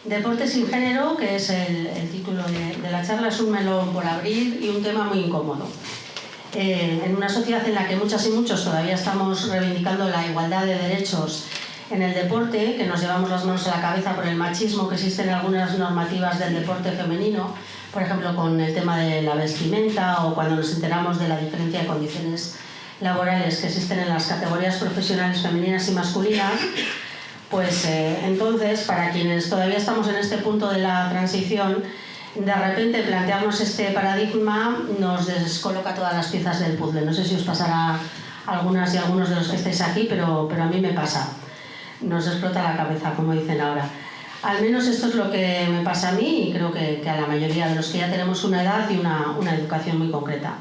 Deporte sin género, que es el título de la charla, es un melón por abrir y un tema muy incómodo. En una sociedad en la que muchas y muchos todavía estamos reivindicando la igualdad de derechos en el deporte, que nos llevamos las manos a la cabeza por el machismo que existe en algunas normativas del deporte femenino, por ejemplo con el tema de la vestimenta o cuando nos enteramos de la diferencia de condiciones laborales que existen en las categorías profesionales femeninas y masculinas, pues entonces, para quienes todavía estamos en este punto de la transición, de repente plantearnos este paradigma nos descoloca todas las piezas del puzzle. No sé si os pasará a algunas y algunos de los que estáis aquí, pero a mí me pasa. Nos explota la cabeza, como dicen ahora. Al menos esto es lo que me pasa a mí y creo que a la mayoría de los que ya tenemos una edad y una educación muy concreta.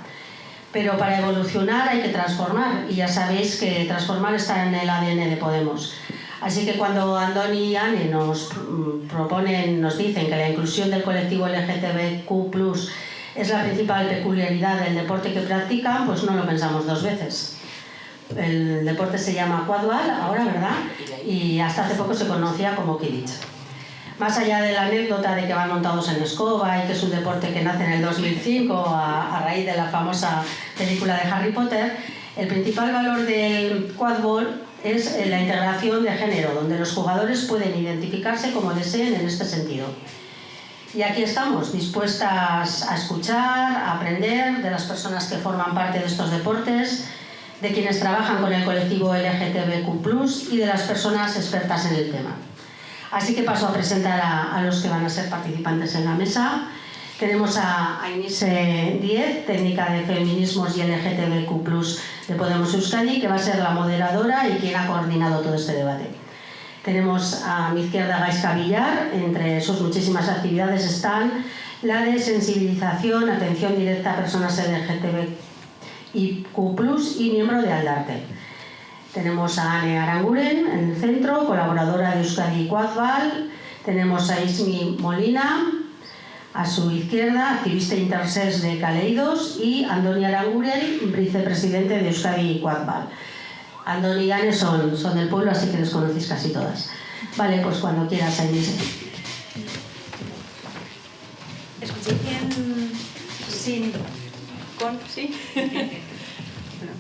Pero para evolucionar hay que transformar, y ya sabéis que transformar está en el ADN de Podemos. Así que cuando Andoni y Anne nos dicen que la inclusión del colectivo LGTBQ+ es la principal peculiaridad del deporte que practican, pues no lo pensamos dos veces. El deporte se llama quadball ahora, ¿verdad? Y hasta hace poco se conocía como Quidditch. Más allá de la anécdota de que van montados en escoba y que es un deporte que nace en el 2005 a raíz de la famosa película de Harry Potter, el principal valor del quadball es la integración de género, donde los jugadores pueden identificarse como deseen en este sentido. Y aquí estamos, dispuestas a escuchar, a aprender de las personas que forman parte de estos deportes, de quienes trabajan con el colectivo LGTBQ+, y de las personas expertas en el tema. Así que paso a presentar a los que van a ser participantes en la mesa. Tenemos a Ainise Díez, técnica de feminismos y LGTBQ+ de Podemos Euskadi, que va a ser la moderadora y quien ha coordinado todo este debate. Tenemos a mi izquierda a Gaizka Villar. Entre sus muchísimas actividades están la de sensibilización, atención directa a personas LGTBQ+ y miembro de Aldarte. Tenemos a Ane Aranguren en el centro, colaboradora de Euskadi Quadball. Tenemos a Ismi Molina, a su izquierda, activista intersex de Kaleidos, y Andoni Aranguren, vicepresidente de Euskadi Quadball. Andoni y Ane son del pueblo, así que les conocéis casi todas. Vale, pues cuando quieras, Ainise. ¿Escuché bien? Sin... ¿Con? ¿Sí? Bueno,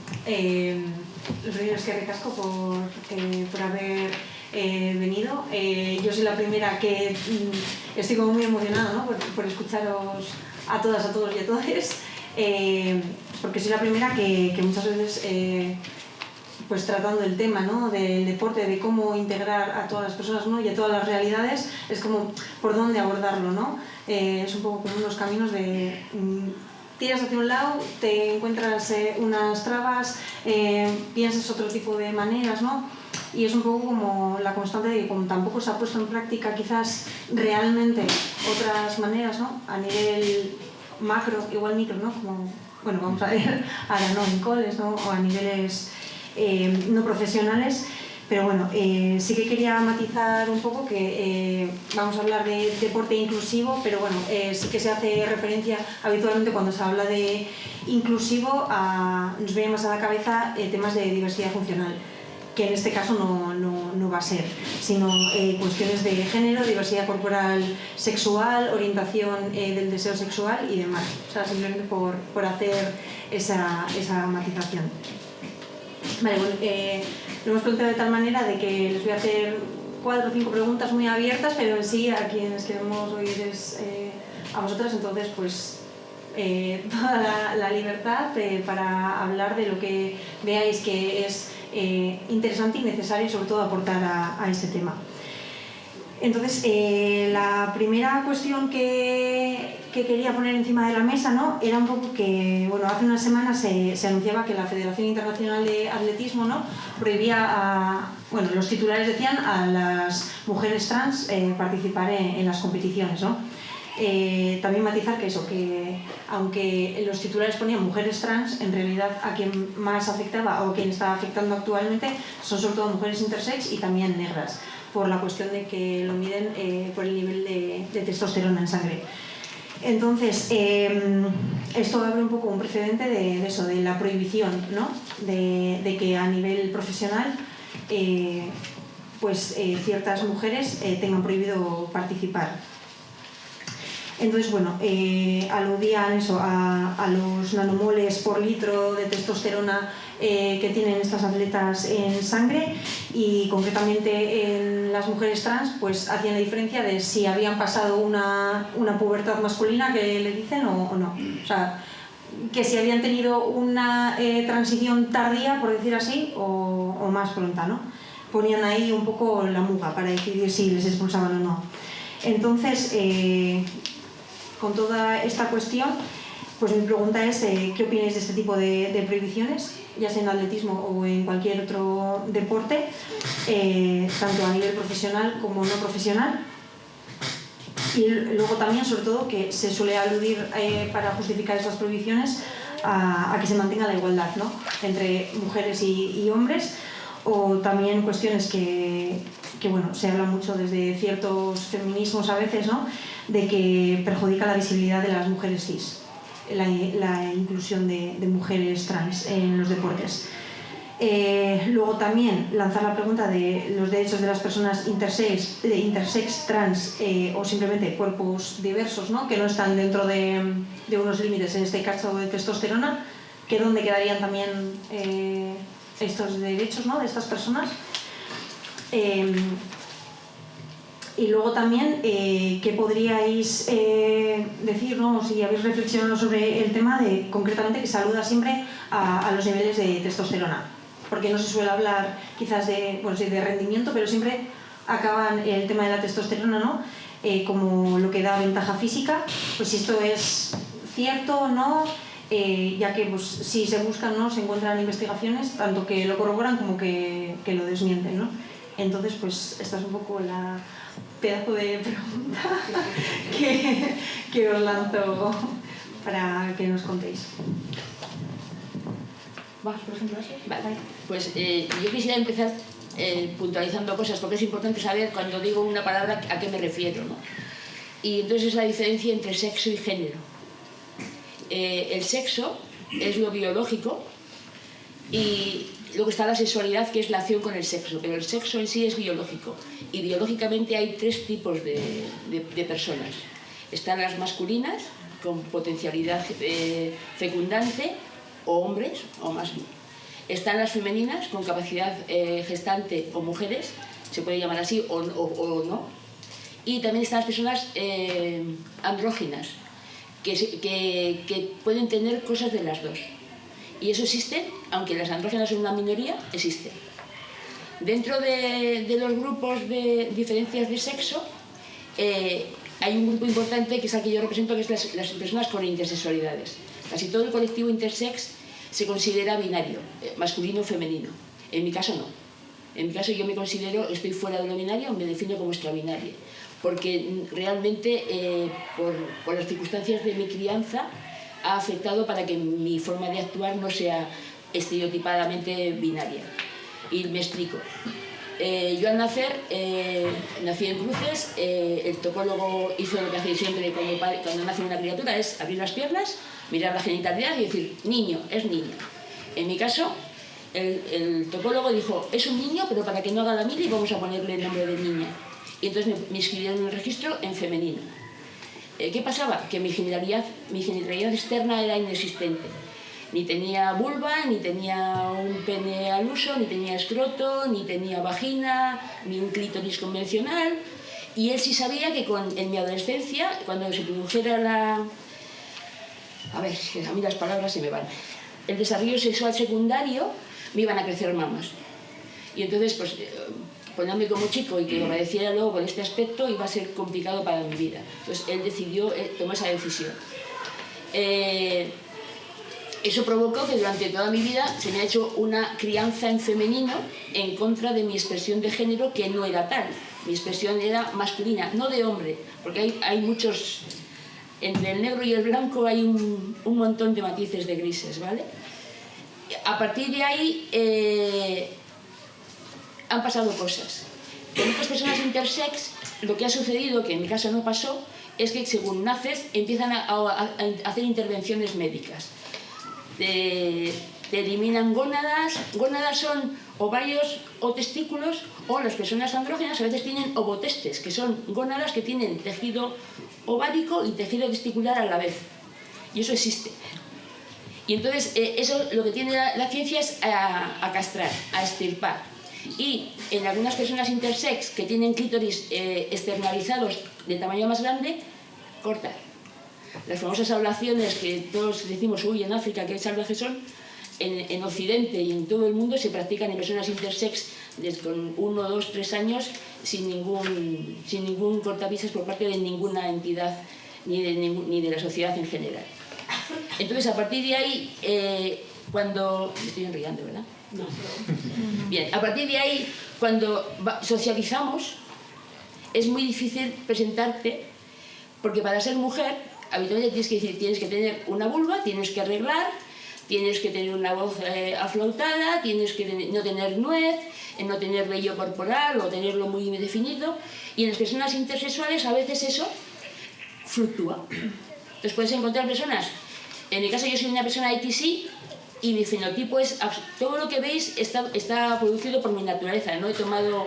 lo primero es que recasco por haber venido. Yo soy la primera que estoy como muy emocionada, ¿no? por escucharos a todas, a todos y a todes, porque soy la primera que muchas veces, pues tratando el tema, ¿no? del deporte, de cómo integrar a todas las personas, ¿no? y a todas las realidades, es como por dónde abordarlo, ¿no? Es un poco como unos caminos de... tiras hacia un lado, te encuentras unas trabas, piensas otro tipo de maneras, ¿no? Y es un poco como la constante de que como tampoco se ha puesto en práctica quizás realmente otras maneras, ¿no? A nivel macro, igual micro, ¿no? Como, bueno, vamos a ver ahora, ¿no? En coles, ¿no? O a niveles no profesionales. Pero bueno, sí que quería matizar un poco que vamos a hablar de deporte inclusivo, pero bueno, sí que se hace referencia habitualmente cuando se habla de inclusivo nos viene más a la cabeza temas de diversidad funcional, que en este caso no va a ser, sino cuestiones de género, diversidad corporal sexual, orientación del deseo sexual y demás. O sea, simplemente por hacer esa matización. Vale, bueno, lo hemos planteado de tal manera de que les voy a hacer 4 o 5 preguntas muy abiertas, pero en sí a quienes queremos oír es a vosotras, entonces pues toda la libertad para hablar de lo que veáis que es interesante y necesario y sobre todo aportar a este tema. Entonces, la primera cuestión que quería poner encima de la mesa, ¿no? Era un poco que, bueno, hace unas semanas se anunciaba que la Federación Internacional de Atletismo, ¿no? prohibía bueno, los titulares decían a las mujeres trans participar en las competiciones, ¿no? También matizar que eso, que aunque en los titulares ponían mujeres trans, en realidad a quien más afectaba o quien está afectando actualmente son sobre todo mujeres intersex y también negras, por la cuestión de que lo miden por el nivel de testosterona en sangre. Entonces, esto abre un poco un precedente de eso, de la prohibición, ¿no? de que a nivel profesional pues ciertas mujeres tengan prohibido participar. Entonces, bueno, aludían eso, a los nanomoles por litro de testosterona que tienen estas atletas en sangre, y concretamente en las mujeres trans pues hacían la diferencia de si habían pasado una pubertad masculina, que le dicen, o no. O sea, que si habían tenido una transición tardía, por decir así, o más pronta, ¿no? Ponían ahí un poco la muga para decidir si les expulsaban o no. Entonces, con toda esta cuestión, pues mi pregunta es ¿qué opináis de este tipo de prohibiciones, ya sea en atletismo o en cualquier otro deporte, tanto a nivel profesional como no profesional? Y luego también, sobre todo, que se suele aludir para justificar estas prohibiciones a que se mantenga la igualdad, ¿no?, entre mujeres y hombres, o también cuestiones que bueno, se habla mucho desde ciertos feminismos a veces, ¿no?, de que perjudica la visibilidad de las mujeres cis, la inclusión de mujeres trans en los deportes. Luego también lanzar la pregunta de los derechos de las personas intersex trans, o simplemente cuerpos diversos, ¿no?, que no están dentro de unos límites, en este caso de testosterona, que dónde quedarían también estos derechos, ¿no?, de estas personas. Y luego también, ¿qué podríais decir, ¿no?, si habéis reflexionado sobre el tema de, concretamente, que se aluda siempre a los niveles de testosterona? Porque no se suele hablar quizás de, bueno, sí, de rendimiento, pero siempre acaban el tema de la testosterona, ¿no?, como lo que da ventaja física. Pues si esto es cierto o no, ya que pues, si se buscan, ¿no?, se encuentran investigaciones tanto que lo corroboran como que lo desmienten, ¿no? Entonces, pues esta es un poco la pedazo de pregunta que os lanzo para que nos contéis. ¿Vas, por ejemplo, así? Vale. Pues yo quisiera empezar puntualizando cosas, porque es importante saber cuando digo una palabra a qué me refiero, ¿no? Y entonces es la diferencia entre sexo y género. El sexo es lo biológico y luego está la sexualidad, que es la acción con el sexo, pero el sexo en sí es biológico. Y biológicamente hay tres tipos de personas. Están las masculinas, con potencialidad fecundante, o hombres, o más. Están las femeninas, con capacidad gestante, o mujeres, se puede llamar así, o no. Y también están las personas andróginas, que pueden tener cosas de las dos. Y eso existe, aunque las andrógenas son una minoría, existe. Dentro de los grupos de diferencias de sexo, hay un grupo importante que es el que yo represento, que es las personas con intersexualidades. Casi todo el colectivo intersex se considera binario, masculino o femenino. En mi caso no. En mi caso yo me considero, estoy fuera de lo binario, me defino como extrabinaria. Porque realmente, por las circunstancias de mi crianza, ha afectado para que mi forma de actuar no sea estereotipadamente binaria. Y me explico. Yo al nacer, nací en Cruces, el topólogo hizo lo que hace siempre cuando nace una criatura, es abrir las piernas, mirar la genitalidad y decir, niño, es niño. En mi caso, el topólogo dijo, es un niño, pero para que no haga la mili vamos a ponerle el nombre de niña. Y entonces me inscribieron en el registro en femenino. ¿Qué pasaba? Que mi genitalidad externa era inexistente. Ni tenía vulva, ni tenía un pene al uso, ni tenía escroto, ni tenía vagina, ni un clítoris convencional. Y él sí sabía que en mi adolescencia, cuando se produjera a ver, a mí las palabras se me van. El desarrollo sexual secundario, me iban a crecer mamas. Y entonces, pues, ponerme como chico y que obedeciera luego con este aspecto iba a ser complicado para mi vida. Entonces él decidió tomar esa decisión. Eso provocó que durante toda mi vida se me ha hecho una crianza en femenino en contra de mi expresión de género, que no era tal. Mi expresión era masculina, no de hombre, porque hay muchos... Entre el negro y el blanco hay un montón de matices de grises, ¿vale? A partir de ahí han pasado cosas. Con otras personas intersex, lo que ha sucedido, que en mi caso no pasó, es que según naces empiezan a hacer intervenciones médicas. Te te eliminan gónadas. Gónadas son ovarios o testículos, o las personas andrógenas a veces tienen ovotestes, que son gónadas que tienen tejido ovárico y tejido testicular a la vez. Y eso existe. Y entonces eso lo que tiene la ciencia es a castrar, a extirpar. Y en algunas personas intersex que tienen clítoris externalizados de tamaño más grande, cortar. Las famosas ablaciones que todos decimos, uy, en África qué salvajes son, en Occidente y en todo el mundo se practican en personas intersex con 1, 2, 3 años sin ningún cortapisas por parte de ninguna entidad ni de la sociedad en general. Entonces, a partir de ahí, cuando... Me estoy enrollando, ¿verdad? No. Bien, a partir de ahí, cuando socializamos, es muy difícil presentarte, porque para ser mujer, habitualmente tienes que decir, tienes que tener una vulva, tienes que arreglar, tienes que tener una voz aflautada, tienes que no tener nuez, no tener vello corporal o tenerlo muy definido, y en las personas intersexuales a veces eso fluctúa. Entonces puedes encontrar personas, en mi caso yo soy una persona XY y mi fenotipo es, todo lo que veis está producido por mi naturaleza, no he tomado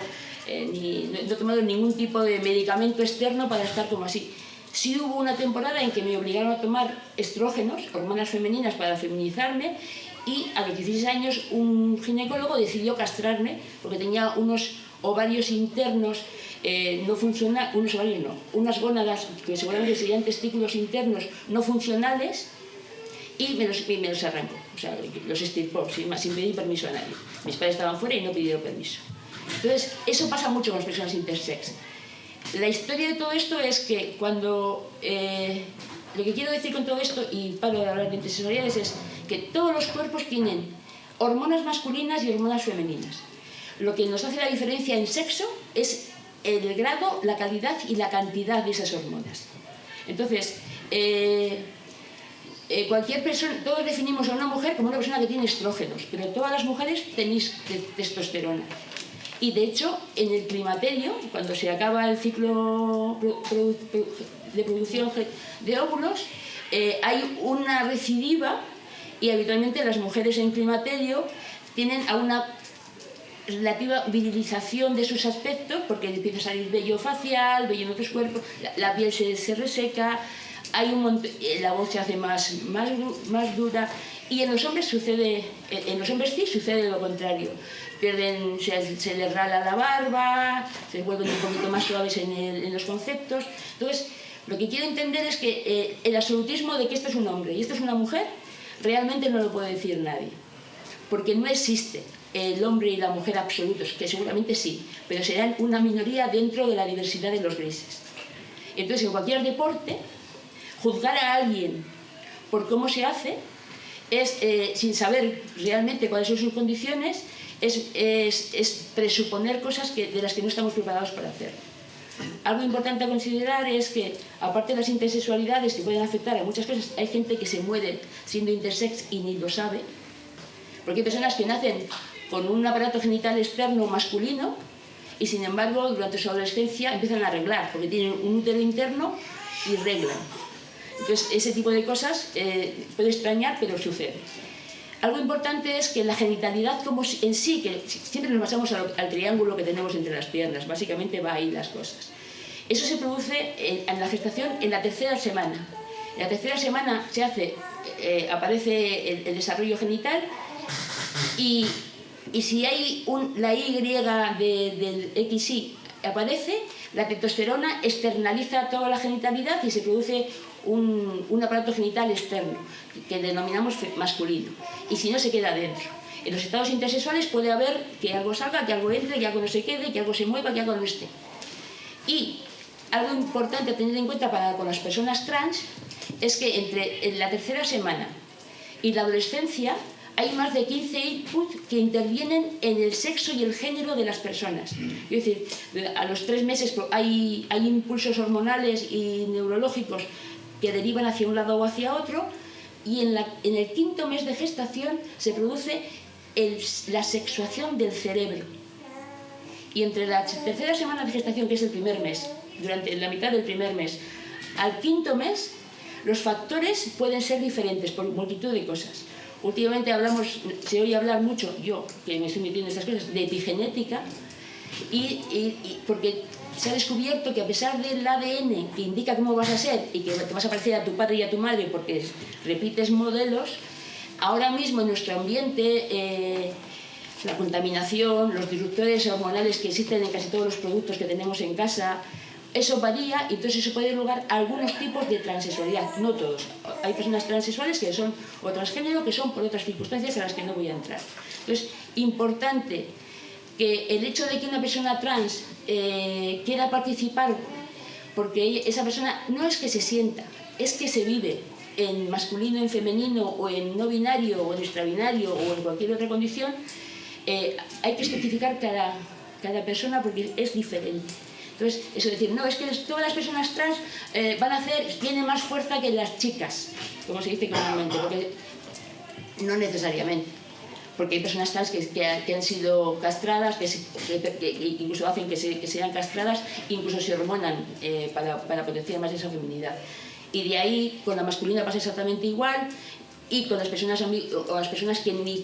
ningún tipo de medicamento externo para estar como así. Sí hubo una temporada en que me obligaron a tomar estrógenos, hormonas femeninas para feminizarme, y a los 16 años un ginecólogo decidió castrarme porque tenía unos ovarios internos no funcionales, unos ovarios no, unas gónadas que seguramente serían testículos internos no funcionales, y me los arrancó, o sea, los extirpó sin pedir permiso a nadie. Mis padres estaban fuera y no pidieron permiso. Entonces, eso pasa mucho con las personas intersex. La historia de todo esto es que cuando... lo que quiero decir con todo esto, y paro de hablar de intersexualidades, es que todos los cuerpos tienen hormonas masculinas y hormonas femeninas. Lo que nos hace la diferencia en sexo es el grado, la calidad y la cantidad de esas hormonas. Entonces, cualquier persona, todos definimos a una mujer como una persona que tiene estrógenos, pero todas las mujeres tenéis testosterona. Y de hecho, en el climaterio, cuando se acaba el ciclo de producción de óvulos, hay una recidiva, y habitualmente las mujeres en climaterio tienen a una relativa virilización de sus aspectos, porque empieza a salir vello facial, vello en otros cuerpos, la piel se reseca, hay la voz se hace más dura, y en los hombres sucede, en los hombres sí sucede lo contrario. Se les rala la barba, se vuelven un poquito más suaves en los conceptos. Entonces, lo que quiero entender es que el absolutismo de que esto es un hombre y esto es una mujer, realmente no lo puede decir nadie. Porque no existe el hombre y la mujer absolutos, que seguramente sí, pero serán una minoría dentro de la diversidad de los grises. Entonces, en cualquier deporte, juzgar a alguien por cómo se hace, es, sin saber realmente cuáles son sus condiciones, es presuponer cosas de las que no estamos preparados para hacer. Algo importante a considerar es que, aparte de las intersexualidades que pueden afectar a muchas cosas, hay gente que se muere siendo intersex y ni lo sabe, porque hay personas que nacen con un aparato genital externo masculino y sin embargo durante su adolescencia empiezan a reglar, porque tienen un útero interno y reglan. Entonces ese tipo de cosas puede extrañar, pero sucede. Algo importante es que la genitalidad como en sí, que siempre nos basamos al triángulo que tenemos entre las piernas, básicamente va ahí las cosas. Eso se produce en la gestación en la tercera semana. En la tercera semana aparece el desarrollo genital y si hay la Y del XY aparece, la testosterona externaliza toda la genitalidad y se produce un aparato genital externo, que denominamos masculino, y si no se queda dentro. En los estados intersexuales puede haber que algo salga, que algo entre, que algo no se quede, que algo se mueva, que algo no esté. Y algo importante a tener en cuenta con las personas trans es que entre la tercera semana y la adolescencia hay más de 15 inputs que intervienen en el sexo y el género de las personas. Es decir, a los 3 meses hay impulsos hormonales y neurológicos que derivan hacia un lado o hacia otro, y en el 5.º mes de gestación se produce la sexuación del cerebro. Y entre la tercera semana de gestación, que es el primer mes, durante la mitad del primer mes, al 5.º mes, los factores pueden ser diferentes por multitud de cosas. últimamente se oye hablar mucho, yo que me estoy metiendo en estas cosas, de epigenética, porque se ha descubierto que a pesar del ADN que indica cómo vas a ser y que te vas a parecer a tu padre y a tu madre porque repites modelos, ahora mismo en nuestro ambiente, la contaminación, los disruptores hormonales que existen en casi todos los productos que tenemos en casa, eso varía y entonces eso puede dar lugar a algunos tipos de transexualidad, no todos. Hay personas transexuales que son o transgénero que son por otras circunstancias a las que no voy a entrar. Entonces, importante que el hecho de que una persona trans quiera participar, porque esa persona no es que se sienta, es que se vive en masculino, en femenino, o en no binario, o en extrabinario, o en cualquier otra condición, hay que especificar cada persona porque es diferente. Entonces, eso decir, no, es que todas las personas trans tienen más fuerza que las chicas, como se dice comúnmente, porque no necesariamente. Porque hay personas trans que han sido castradas, que incluso hacen que sean castradas, incluso se hormonan para potenciar más esa feminidad. Y de ahí, con la masculina pasa exactamente igual, y con las personas que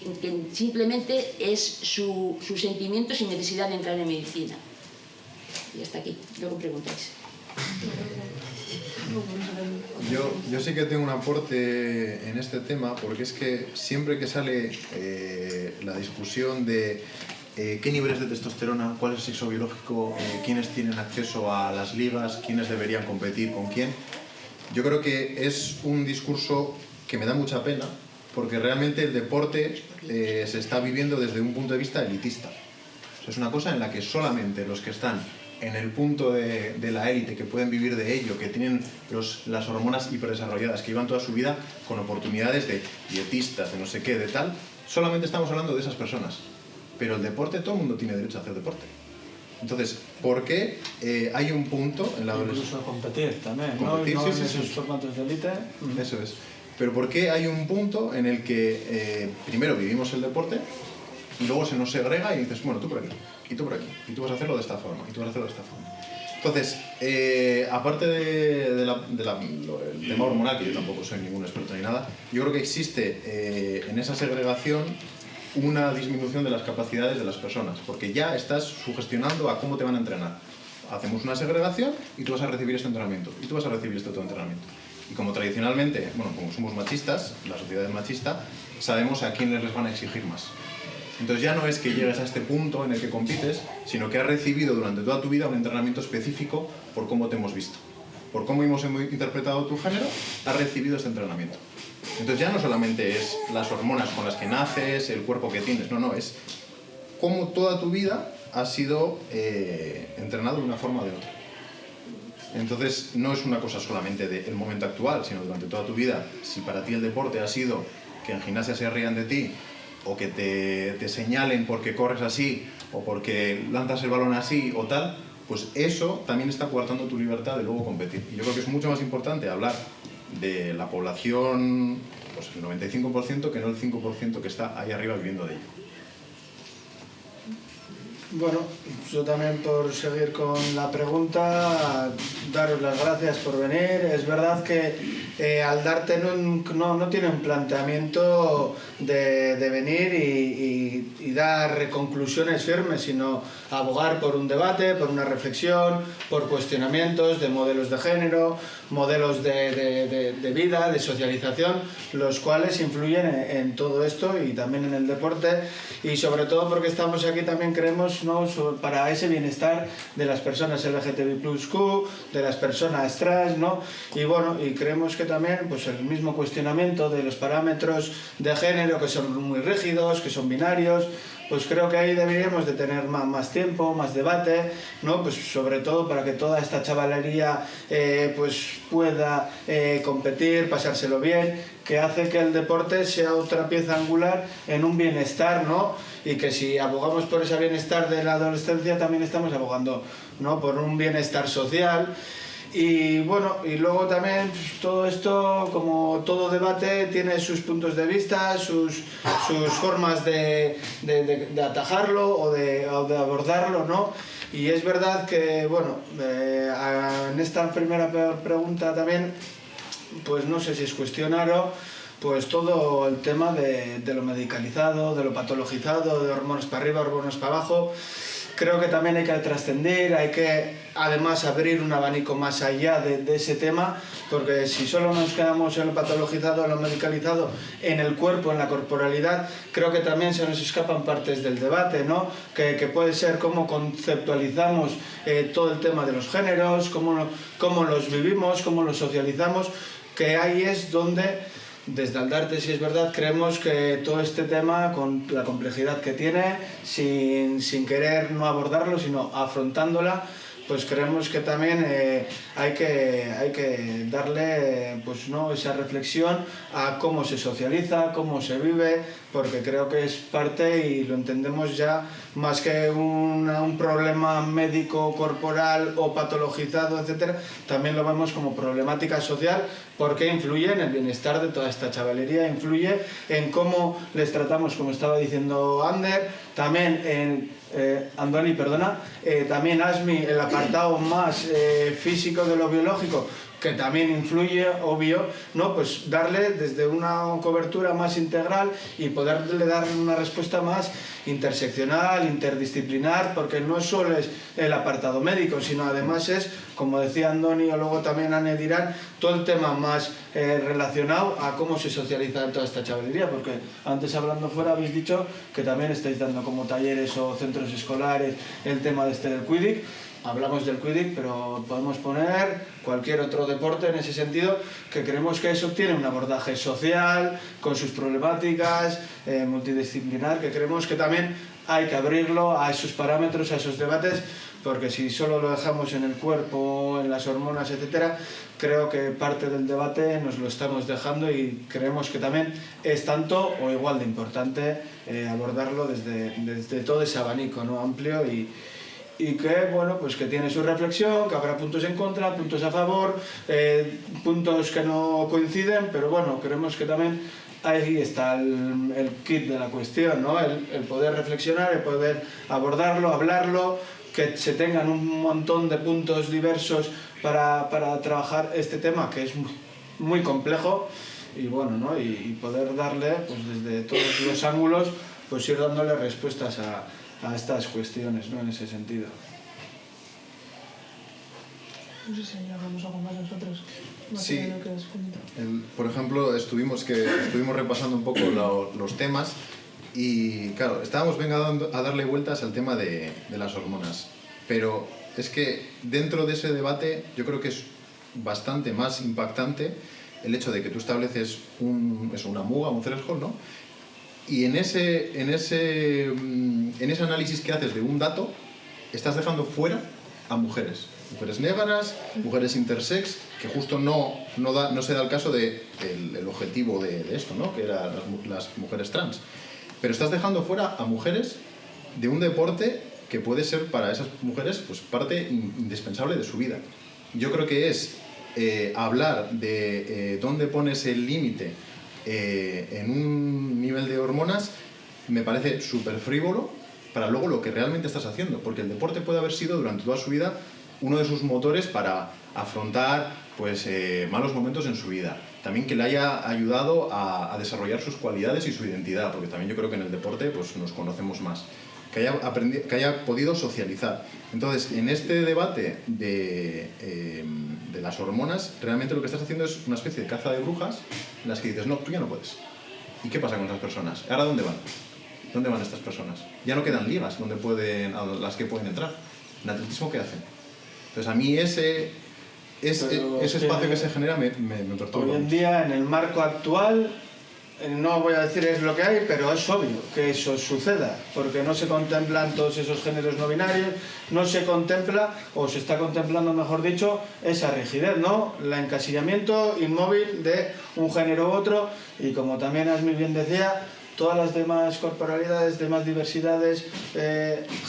simplemente es su sentimiento sin necesidad de entrar en medicina. Y hasta aquí, luego preguntáis. Yo sí que tengo un aporte en este tema, porque es que siempre que sale la discusión de qué niveles de testosterona, cuál es el sexo biológico, quiénes tienen acceso a las ligas, quiénes deberían competir con quién, yo creo que es un discurso que me da mucha pena, porque realmente el deporte se está viviendo desde un punto de vista elitista. O sea, es una cosa en la que solamente los que están en el punto de la élite, que pueden vivir de ello, que tienen las hormonas hiperdesarrolladas, que llevan toda su vida con oportunidades de dietistas, de no sé qué, de tal, solamente estamos hablando de esas personas. Pero el deporte, todo el mundo tiene derecho a hacer deporte. Entonces, ¿por qué hay un punto en la adolescencia? Incluso competir también, competir, ¿no? Sí, En esos formatos de élite. Eso es. Pero ¿por qué hay un punto en el que primero vivimos el deporte y luego se nos segrega y dices, bueno, tú por aquí, y tú por aquí, y tú vas a hacerlo de esta forma, y tú vas a hacerlo de esta forma? Entonces, aparte del tema hormonal, que yo tampoco soy ningún experto ni nada, yo creo que existe en esa segregación una disminución de las capacidades de las personas, porque ya estás sugestionando a cómo te van a entrenar. Hacemos una segregación y tú vas a recibir este entrenamiento, y tú vas a recibir este otro entrenamiento. Y como tradicionalmente, bueno, como somos machistas, la sociedad es machista, sabemos a quiénes les van a exigir más. Entonces ya no es que llegues a este punto en el que compites, sino que has recibido durante toda tu vida un entrenamiento específico por cómo te hemos visto. Por cómo hemos interpretado tu género, has recibido este entrenamiento. Entonces ya no solamente es las hormonas con las que naces, el cuerpo que tienes, no, es cómo toda tu vida has sido entrenado de una forma o de otra. Entonces no es una cosa solamente del momento actual, sino durante toda tu vida. Si para ti el deporte ha sido que en gimnasia se rían de ti, o que te señalen porque corres así, o porque lanzas el balón así, o tal, pues eso también está coartando tu libertad de luego competir. Y yo creo que es mucho más importante hablar de la población, pues el 95%, que no el 5% que está ahí arriba viviendo de ello. Bueno, yo también, por seguir con la pregunta, daros las gracias por venir. Es verdad que Aldarte no tiene un planteamiento de venir y dar conclusiones firmes, sino abogar por un debate, por una reflexión, por cuestionamientos de modelos de género, modelos de vida, de socialización, los cuales influyen en todo esto y también en el deporte, y sobre todo porque estamos aquí también, creemos, ¿no?, para ese bienestar de las personas LGTBIQ+, de las personas trans, ¿no? Y bueno, y creemos que también pues el mismo cuestionamiento de los parámetros de género, que son muy rígidos, que son binarios, pues creo que ahí deberíamos de tener más tiempo, más debate, ¿no? Pues sobre todo para que toda esta chavalería pues pueda competir, pasárselo bien, que hace que el deporte sea otra pieza angular en un bienestar, ¿no? Y que si abogamos por ese bienestar de la adolescencia, también estamos abogando, ¿no?, por un bienestar social. Y bueno, y luego también pues, todo esto, como todo debate, tiene sus puntos de vista, sus formas de atajarlo o de abordarlo, ¿no? Y es verdad que, bueno, en esta primera pregunta también, pues no sé si es cuestionarlo, pues todo el tema de lo medicalizado, de lo patologizado, de hormonas para arriba, hormonas para abajo. Creo que también hay que trascender, hay que además abrir un abanico más allá de ese tema, porque si solo nos quedamos en lo patologizado, en lo medicalizado, en el cuerpo, en la corporalidad, creo que también se nos escapan partes del debate, ¿no? Que puede ser cómo conceptualizamos todo el tema de los géneros, cómo los vivimos, cómo los socializamos, que ahí es donde... Desde Aldarte, si es verdad, creemos que todo este tema, con la complejidad que tiene, sin querer no abordarlo, sino afrontándola, pues creemos que también hay que darle pues, ¿no? esa reflexión a cómo se socializa, cómo se vive, porque creo que es parte, y lo entendemos ya, más que un problema médico, corporal o patologizado, etcétera, también lo vemos como problemática social, porque influye en el bienestar de toda esta chavalería, influye en cómo les tratamos, como estaba diciendo Ander, también en... Andoni, perdona, también Asmi, el apartado más físico de lo biológico, que también influye, obvio, ¿no? Pues darle desde una cobertura más integral y poderle dar una respuesta más interseccional, interdisciplinar, porque no solo es el apartado médico, sino además es, como decía Andoni o luego también Anne dirán, todo el tema más relacionado a cómo se socializa toda esta chavalería, porque antes hablando fuera habéis dicho que también estáis dando como talleres o centros escolares el tema del Quidditch. Hablamos del Quidditch, pero podemos poner cualquier otro deporte en ese sentido, que creemos que eso tiene un abordaje social, con sus problemáticas, multidisciplinar, que creemos que también hay que abrirlo a esos parámetros, a esos debates, porque si solo lo dejamos en el cuerpo, en las hormonas, etcétera, creo que parte del debate nos lo estamos dejando, y creemos que también es tanto o igual de importante abordarlo desde todo ese abanico, ¿no? Amplio, y que, bueno, pues que tiene su reflexión, que habrá puntos en contra, puntos a favor, puntos que no coinciden, pero bueno, creemos que también ahí está el kit de la cuestión, ¿no? El poder reflexionar, el poder abordarlo, hablarlo, que se tengan un montón de puntos diversos para trabajar este tema, que es muy complejo, y bueno, ¿no? Y poder darle, pues desde todos los ángulos, pues ir dándole respuestas a estas cuestiones, ¿no? En ese sentido. No sé si hablamos algo más nosotros. Sí. Por ejemplo, estuvimos repasando un poco los temas, y claro, estábamos a darle vueltas al tema de las hormonas, pero es que dentro de ese debate yo creo que es bastante más impactante el hecho de que tú estableces una muga, un threshold, ¿no? Y en ese análisis que haces de un dato, estás dejando fuera a mujeres negras, mujeres intersex, que justo no se da el caso del objetivo de esto, ¿no? Que eran las mujeres trans. Pero estás dejando fuera a mujeres de un deporte que puede ser para esas mujeres pues parte indispensable de su vida. Yo creo que es hablar de dónde pones el límite en un nivel de hormonas, me parece súper frívolo para luego lo que realmente estás haciendo, porque el deporte puede haber sido durante toda su vida uno de sus motores para afrontar pues, malos momentos en su vida. También que le haya ayudado a desarrollar sus cualidades y su identidad, porque también yo creo que en el deporte pues, nos conocemos más. Que haya podido socializar. Entonces, en este debate de las hormonas, realmente lo que estás haciendo es una especie de caza de brujas en las que dices, no, tú ya no puedes. ¿Y qué pasa con esas personas? ¿Ahora dónde van? ¿Dónde van estas personas? Ya no quedan ligas a las que pueden entrar. ¿En atletismo qué hacen? Entonces, a mí ese espacio que se genera me perturba. Hoy en día, en el marco actual, no voy a decir es lo que hay, pero es obvio que eso suceda, porque no se contemplan todos esos géneros no binarios, no se contempla, o se está contemplando, mejor dicho, esa rigidez, ¿no? El encasillamiento inmóvil de un género u otro, y como también Asmi bien decía, todas las demás corporalidades, demás diversidades,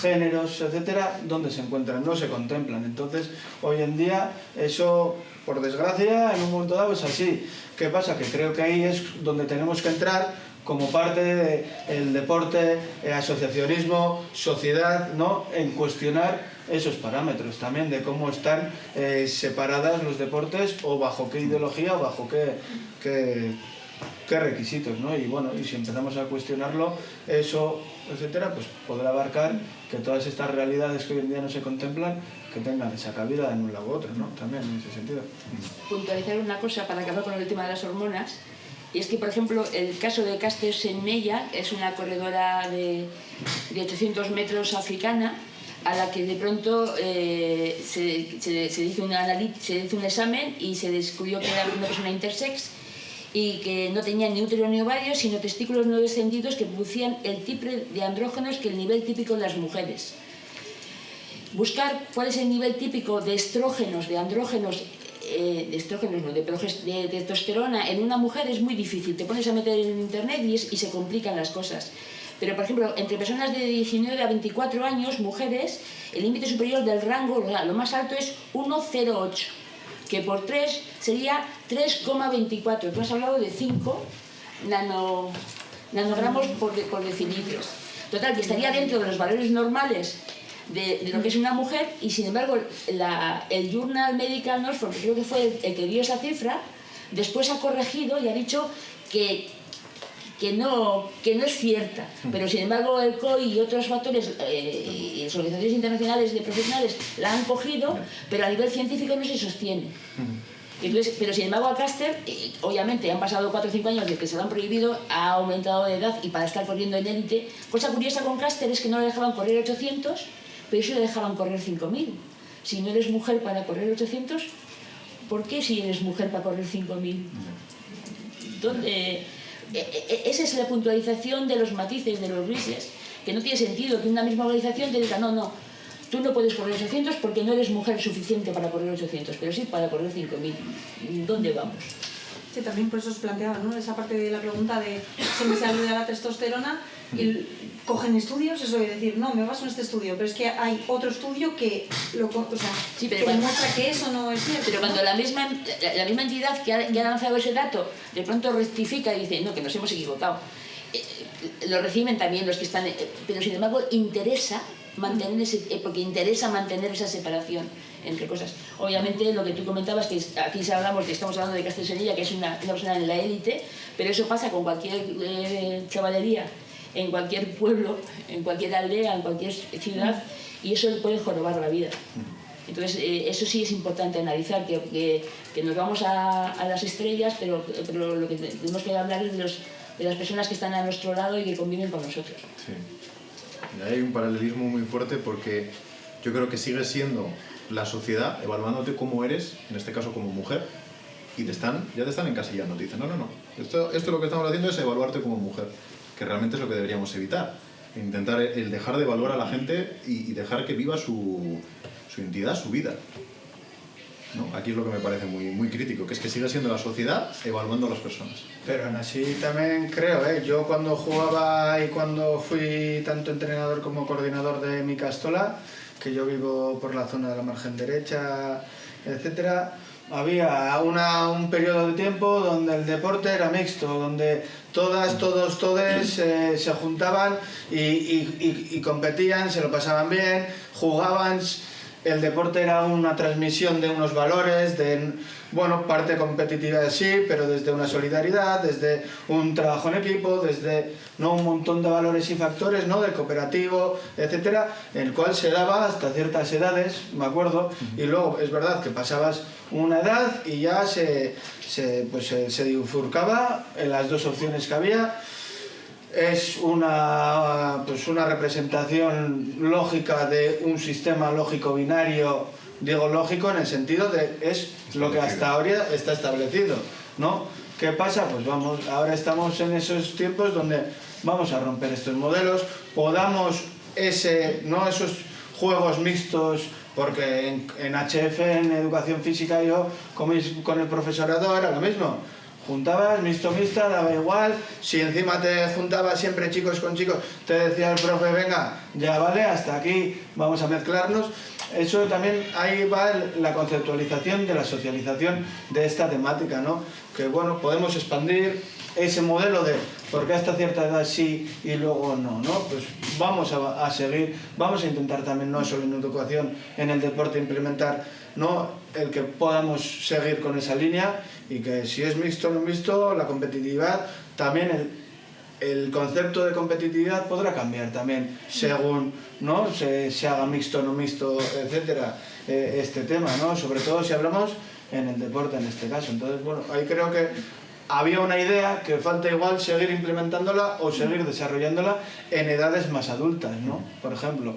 géneros, etcétera, ¿dónde se encuentran? No se contemplan. Entonces, hoy en día, eso, por desgracia, en un momento dado es así. ¿Qué pasa? Que creo que ahí es donde tenemos que entrar como parte del deporte, asociacionismo, sociedad, ¿no? En cuestionar esos parámetros también de cómo están separadas los deportes, o bajo qué ideología, o bajo qué qué requisitos, ¿no? Y bueno, y si empezamos a cuestionarlo, eso, etcétera, pues podrá abarcar que todas estas realidades que hoy en día no se contemplan, que tengan esa cabida en un lado u otro, ¿no? También en ese sentido. Puntualizar una cosa para acabar con el tema de las hormonas, y es que, por ejemplo, el caso de Caster Semenya, es una corredora de 800 metros africana, a la que de pronto se hizo un examen y se descubrió que era una persona intersex y que no tenía ni útero ni ovario, sino testículos no descendidos que producían el triple de andrógenos que el nivel típico de las mujeres. Buscar cuál es el nivel típico de estrógenos, de andrógenos, de testosterona en una mujer es muy difícil. Te pones a meter en internet y se complican las cosas. Pero, por ejemplo, entre personas de 19 a 24 años, mujeres, el límite superior del rango, lo más alto es 1,08, que por 3 sería 3,24. Tú has hablado de 5 nanogramos por decilitro. Total, que estaría dentro de los valores normales de lo que es una mujer, y sin embargo el Journal Medical Nurse, porque creo que fue el que dio esa cifra, después ha corregido y ha dicho que no es cierta, pero sin embargo el COI y otros factores y las organizaciones internacionales de profesionales la han cogido, pero a nivel científico no se sostiene. Entonces, pero sin embargo a Caster, obviamente han pasado 4 o 5 años desde que se lo han prohibido, ha aumentado de edad y para estar corriendo en élite. Cosa curiosa con Caster es que no le dejaban correr 800, pero sí le dejaban correr 5000. Si no eres mujer para correr 800, ¿por qué si eres mujer para correr 5000? Esa es la puntualización de los matices, de los grises, que no tiene sentido que una misma organización te diga no, tú no puedes correr 800 porque no eres mujer suficiente para correr 800, pero sí para correr 5000. ¿Dónde vamos? Sí, también por eso os planteaba, ¿no? Esa parte de la pregunta de siempre se habla de la testosterona y cogen estudios, eso de decir, no, me baso en este estudio, pero es que hay otro estudio que sí, que demuestra que eso no es cierto. Pero cuando ¿no? la misma entidad que ha lanzado ese dato de pronto rectifica y dice, no, que nos hemos equivocado, lo reciben también los que están, pero sin embargo interesa mantener porque interesa mantener esa separación entre cosas. Obviamente lo que tú comentabas, que aquí estamos hablando de Caster Semenya, que es una persona en la élite, pero eso pasa con cualquier chavalería, en cualquier pueblo, en cualquier aldea, en cualquier ciudad, y eso le puede jorobar la vida. Entonces eso sí es importante analizar, que nos vamos a las estrellas, pero lo que tenemos que hablar es de las personas que están a nuestro lado y que conviven con nosotros. Sí. Y ahí hay un paralelismo muy fuerte, porque yo creo que sigue siendo la sociedad evaluándote como eres, en este caso como mujer, y ya te están encasillando. Te dicen, no, esto lo que estamos haciendo es evaluarte como mujer, que realmente es lo que deberíamos evitar. Intentar el dejar de evaluar a la gente y dejar que viva su entidad, su vida. ¿No? Aquí es lo que me parece muy, muy crítico, que es que sigue siendo la sociedad evaluando a las personas. Pero aún así también creo, yo cuando jugaba y cuando fui tanto entrenador como coordinador de mi Castola, que yo vivo por la zona de la margen derecha, etcétera, había un periodo de tiempo donde el deporte era mixto, donde todos se juntaban y competían, se lo pasaban bien, jugaban. El deporte era una transmisión de unos valores, parte competitiva sí, pero desde una solidaridad, desde un trabajo en equipo, desde un montón de valores y factores, de cooperativo, etcétera, el cual se daba hasta ciertas edades, me acuerdo, y luego es verdad que pasabas una edad y ya se bifurcaba en las dos opciones que había. Es una representación lógica de un sistema lógico binario, digo lógico en el sentido de es lo que hasta ahora está establecido, ¿no? ¿Qué pasa? Pues ahora estamos en esos tiempos donde vamos a romper estos modelos, podamos esos juegos mixtos, porque en HF, en Educación Física, yo con el profesorado era lo mismo. Juntabas, mixta, daba igual. Si encima te juntabas siempre chicos con chicos, te decía el profe, venga, ya vale, hasta aquí, vamos a mezclarnos. Eso también, ahí va la conceptualización de la socialización de esta temática, ¿no? Que podemos expandir ese modelo de por qué hasta cierta edad sí y luego no, pues vamos a seguir, vamos a intentar también, no solo en educación, en el deporte implementar, el que podamos seguir con esa línea y que si es mixto o no mixto, la competitividad, también el concepto de competitividad podrá cambiar también según, ¿no?, se haga mixto o no mixto, etcétera, este tema, ¿no?, sobre todo si hablamos en el deporte en este caso. Entonces, bueno, ahí creo que había una idea que falta igual seguir implementándola o seguir desarrollándola en edades más adultas, ¿no?, por ejemplo.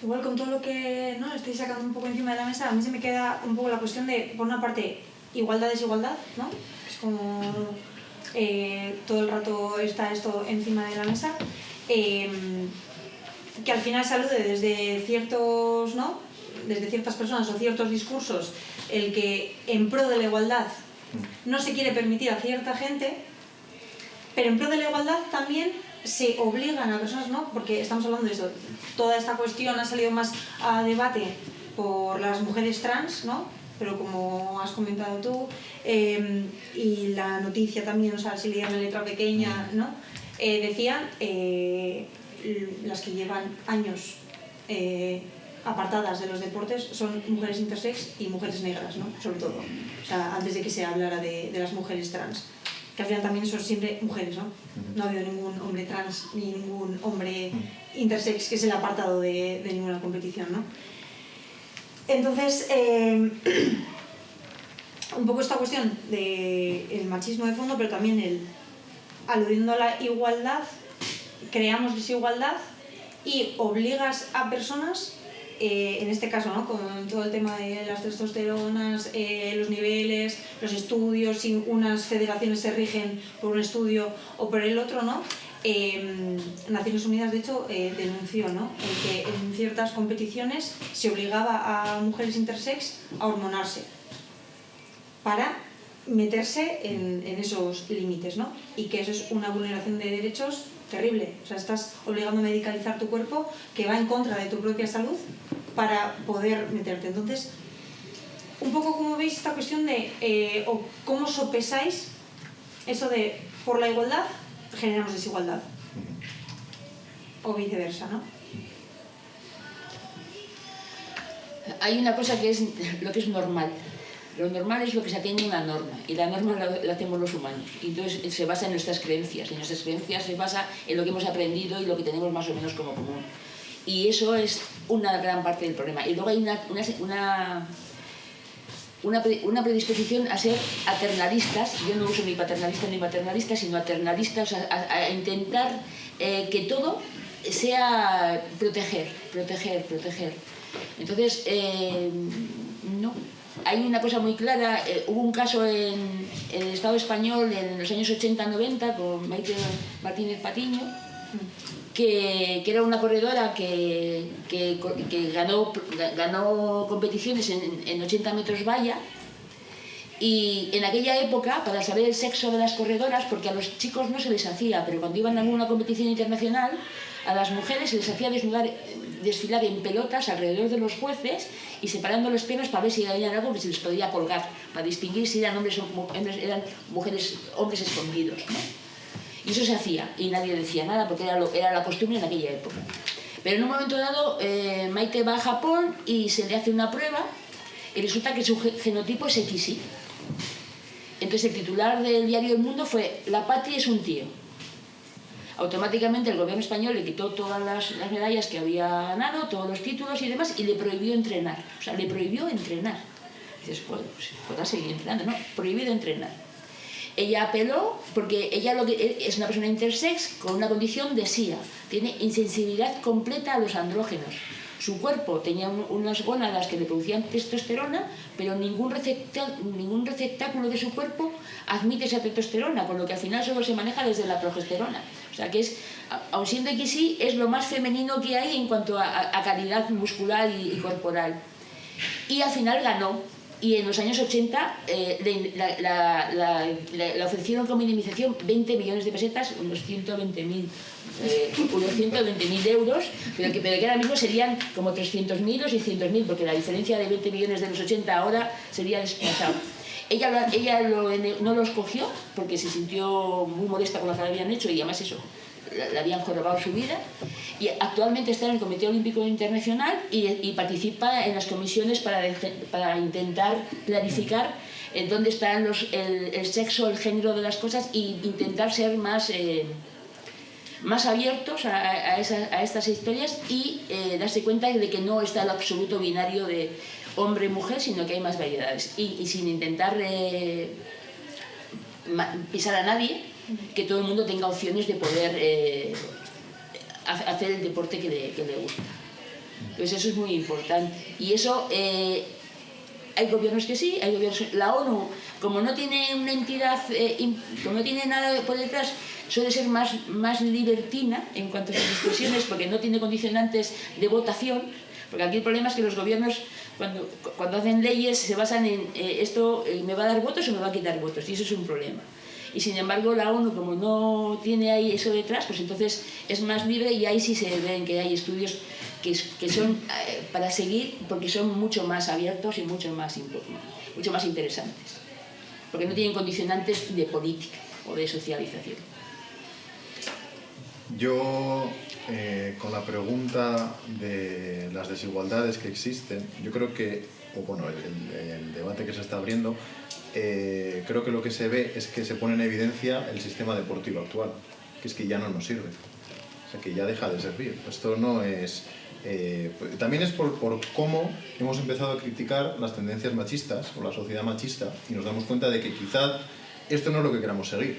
Igual con todo lo que, ¿no?, estoy sacando un poco encima de la mesa, a mí se me queda un poco la cuestión de, por una parte, igualdad-desigualdad, ¿no? Es como todo el rato está esto encima de la mesa, que al final se alude desde ciertos, ¿no?, desde ciertas personas o ciertos discursos, el que en pro de la igualdad no se quiere permitir a cierta gente, pero en pro de la igualdad también se obligan a personas, ¿no?, porque estamos hablando de eso, toda esta cuestión ha salido más a debate por las mujeres trans, ¿no?, pero como has comentado tú, y la noticia también, o sea, si leían la letra pequeña, ¿no?, decían las que llevan años apartadas de los deportes son mujeres intersex y mujeres negras, ¿no?, sobre todo, o sea, antes de que se hablara de las mujeres trans, que al final también son siempre mujeres, ¿no? No ha habido ningún hombre trans ni ningún hombre intersex, que es el apartado de ninguna competición, ¿no? Entonces, un poco esta cuestión del machismo de fondo, pero también aludiendo a la igualdad, creamos desigualdad y obligas a personas, en este caso, ¿no?, con todo el tema de las testosteronas, los niveles, los estudios, si unas federaciones se rigen por un estudio o por el otro, ¿no? Naciones Unidas, de hecho, denunció, ¿no?, el que en ciertas competiciones se obligaba a mujeres intersex a hormonarse para meterse en esos límites, ¿no?, y que eso es una vulneración de derechos terrible. O sea, estás obligando a medicalizar tu cuerpo, que va en contra de tu propia salud, para poder meterte. Entonces, un poco como veis esta cuestión de, o cómo sopesáis eso de, por la igualdad generamos desigualdad, o viceversa, ¿no? Hay una cosa que es lo que es normal. Lo normal es lo que se atiende a una norma, y la norma la hacemos los humanos. Y entonces se basa en nuestras creencias, y nuestras creencias se basa en lo que hemos aprendido y lo que tenemos más o menos como común. Y eso es una gran parte del problema. Y luego hay una predisposición a ser paternalistas. Yo no uso ni paternalista ni paternalista, sino paternalistas, o sea, a intentar que todo sea proteger. Entonces, no. Hay una cosa muy clara, hubo un caso en el Estado español en los años 80-90 con Maite Martínez Patiño, que era una corredora que ganó competiciones en 80 metros valla, y en aquella época, para saber el sexo de las corredoras, porque a los chicos no se les hacía, pero cuando iban a alguna competición internacional, a las mujeres se les hacía desfilar en pelotas alrededor de los jueces y separando los pelos para ver si había algo que se les podía colgar, para distinguir si eran hombres o eran mujeres, hombres escondidos, ¿no? Y eso se hacía y nadie decía nada porque era la costumbre en aquella época. Pero en un momento dado Maite va a Japón y se le hace una prueba y resulta que su genotipo es XY. Entonces el titular del diario El Mundo fue: "La Patri es un tío". Automáticamente el gobierno español le quitó todas las medallas que había ganado, todos los títulos y demás, y le prohibió entrenar. O sea, le prohibió entrenar. Y dices, pues podrá seguir entrenando, ¿no? Prohibido entrenar. Ella apeló porque ella es una persona intersex con una condición de SIA. Tiene insensibilidad completa a los andrógenos. Su cuerpo tenía unas gónadas que le producían testosterona, pero ningún receptáculo de su cuerpo admite esa testosterona, con lo que al final solo se maneja desde la progesterona. O sea que aun siendo XY, es lo más femenino que hay en cuanto a calidad muscular y corporal. Y al final ganó. Y en los años 80 le ofrecieron como indemnización 20 millones de pesetas, unos 120.000 euros, pero que ahora mismo serían como 300.000 o 600.000, porque la diferencia de 20 millones de los 80 ahora sería desplazado. Ella no los cogió porque se sintió muy molesta con lo que habían hecho, y además eso, le habían jorobado su vida, y actualmente está en el Comité Olímpico Internacional y participa en las comisiones para intentar clarificar en dónde están el sexo, el género de las cosas, e intentar ser más abiertos a estas historias y darse cuenta de que no está el absoluto binario de hombre-mujer, sino que hay más variedades, y sin intentar pisar a nadie, que todo el mundo tenga opciones de poder hacer el deporte que le gusta. Entonces eso es muy importante, y eso hay gobiernos que sí, hay gobiernos. La ONU, como no tiene una entidad, como no tiene nada por detrás, suele ser más libertina en cuanto a sus expresiones, porque no tiene condicionantes de votación, porque aquí el problema es que los gobiernos cuando hacen leyes se basan en esto me va a dar votos o me va a quitar votos, y eso es un problema. Y sin embargo la ONU, como no tiene ahí eso detrás, pues entonces es más libre, y ahí sí se ven que hay estudios que son para seguir, porque son mucho más abiertos y mucho más interesantes, porque no tienen condicionantes de política o de socialización. Yo, con la pregunta de las desigualdades que existen, yo creo que, o bueno, el debate que se está abriendo, creo que lo que se ve es que se pone en evidencia el sistema deportivo actual, que es que ya no nos sirve, o sea, que ya deja de servir. Esto no es... también es por cómo hemos empezado a criticar las tendencias machistas o la sociedad machista, y nos damos cuenta de que quizá esto no es lo que queramos seguir.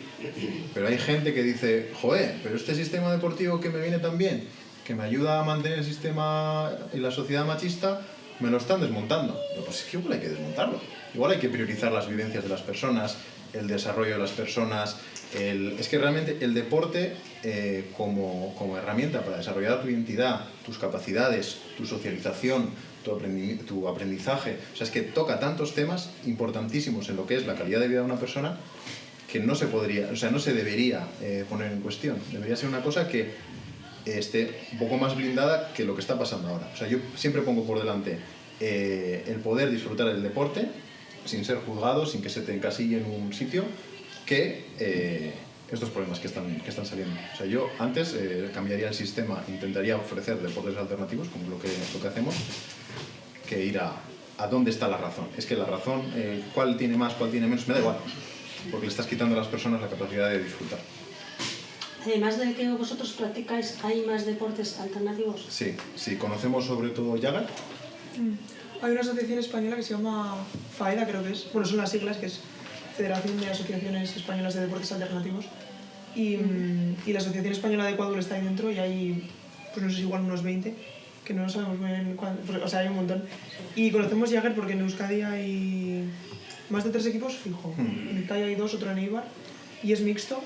Pero hay gente que dice, joder, pero este sistema deportivo que me viene tan bien, que me ayuda a mantener el sistema y la sociedad machista, me lo están desmontando. Pues es que igual hay que desmontarlo. Igual hay que priorizar las vivencias de las personas, el desarrollo de las personas. Es que realmente el deporte como herramienta para desarrollar tu identidad, tus capacidades, tu socialización, tu aprendizaje, o sea, es que toca tantos temas importantísimos en lo que es la calidad de vida de una persona, que no se podría, o sea, no se debería poner en cuestión. Debería ser una cosa que esté un poco más blindada que lo que está pasando ahora. O sea, yo siempre pongo por delante el poder disfrutar del deporte sin ser juzgado, sin que se te encasille en un sitio, que estos problemas que están saliendo. O sea, yo antes cambiaría el sistema, intentaría ofrecer deportes alternativos, como lo que hacemos, que ir a dónde está la razón. Es que la razón, cuál tiene más, cuál tiene menos, me da igual, porque le estás quitando a las personas la capacidad de disfrutar. Además del que vosotros practicáis, ¿hay más deportes alternativos? Sí, conocemos sobre todo Yaga. Hay una asociación española que se llama FAEDA, creo que es. Bueno, son las siglas, que es Federación de Asociaciones Españolas de Deportes Alternativos. Y la Asociación Española de Ecuador está ahí dentro, y hay, pues no sé si igual unos 20, que no sabemos muy bien cuántos, o sea, hay un montón. Y conocemos Jagger porque en Euskadi hay más de 3 equipos fijo. En Italia hay 2, otro en Eibar, y es mixto.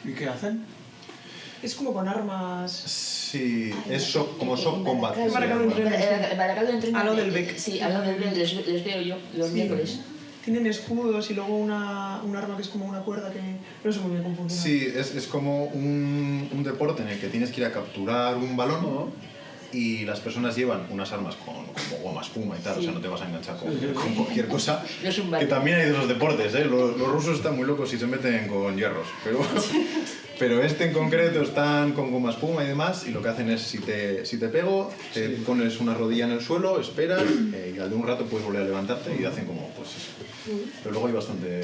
¿Y qué hacen? Es como con armas. Sí, es como soft combat. Baracaldo entrena. A lo del Bec. Sí, a lo del Bec, les veo yo los miércoles. Tienen escudos y luego un arma que es como una cuerda que no sé muy bien cómo funciona. Sí, es como un deporte en el que tienes que ir a capturar un balón, y las personas llevan unas armas como goma espuma y tal, sí. O sea, no te vas a enganchar con cualquier cosa. No es un que también hay de esos deportes, ¿eh? Los rusos están muy locos y se meten con hierros, pero este en concreto están con goma espuma y demás, y lo que hacen es, si te pego, te pones una rodilla en el suelo, esperas, y al de un rato puedes volver a levantarte, y hacen como, pues eso. Pero luego hay bastante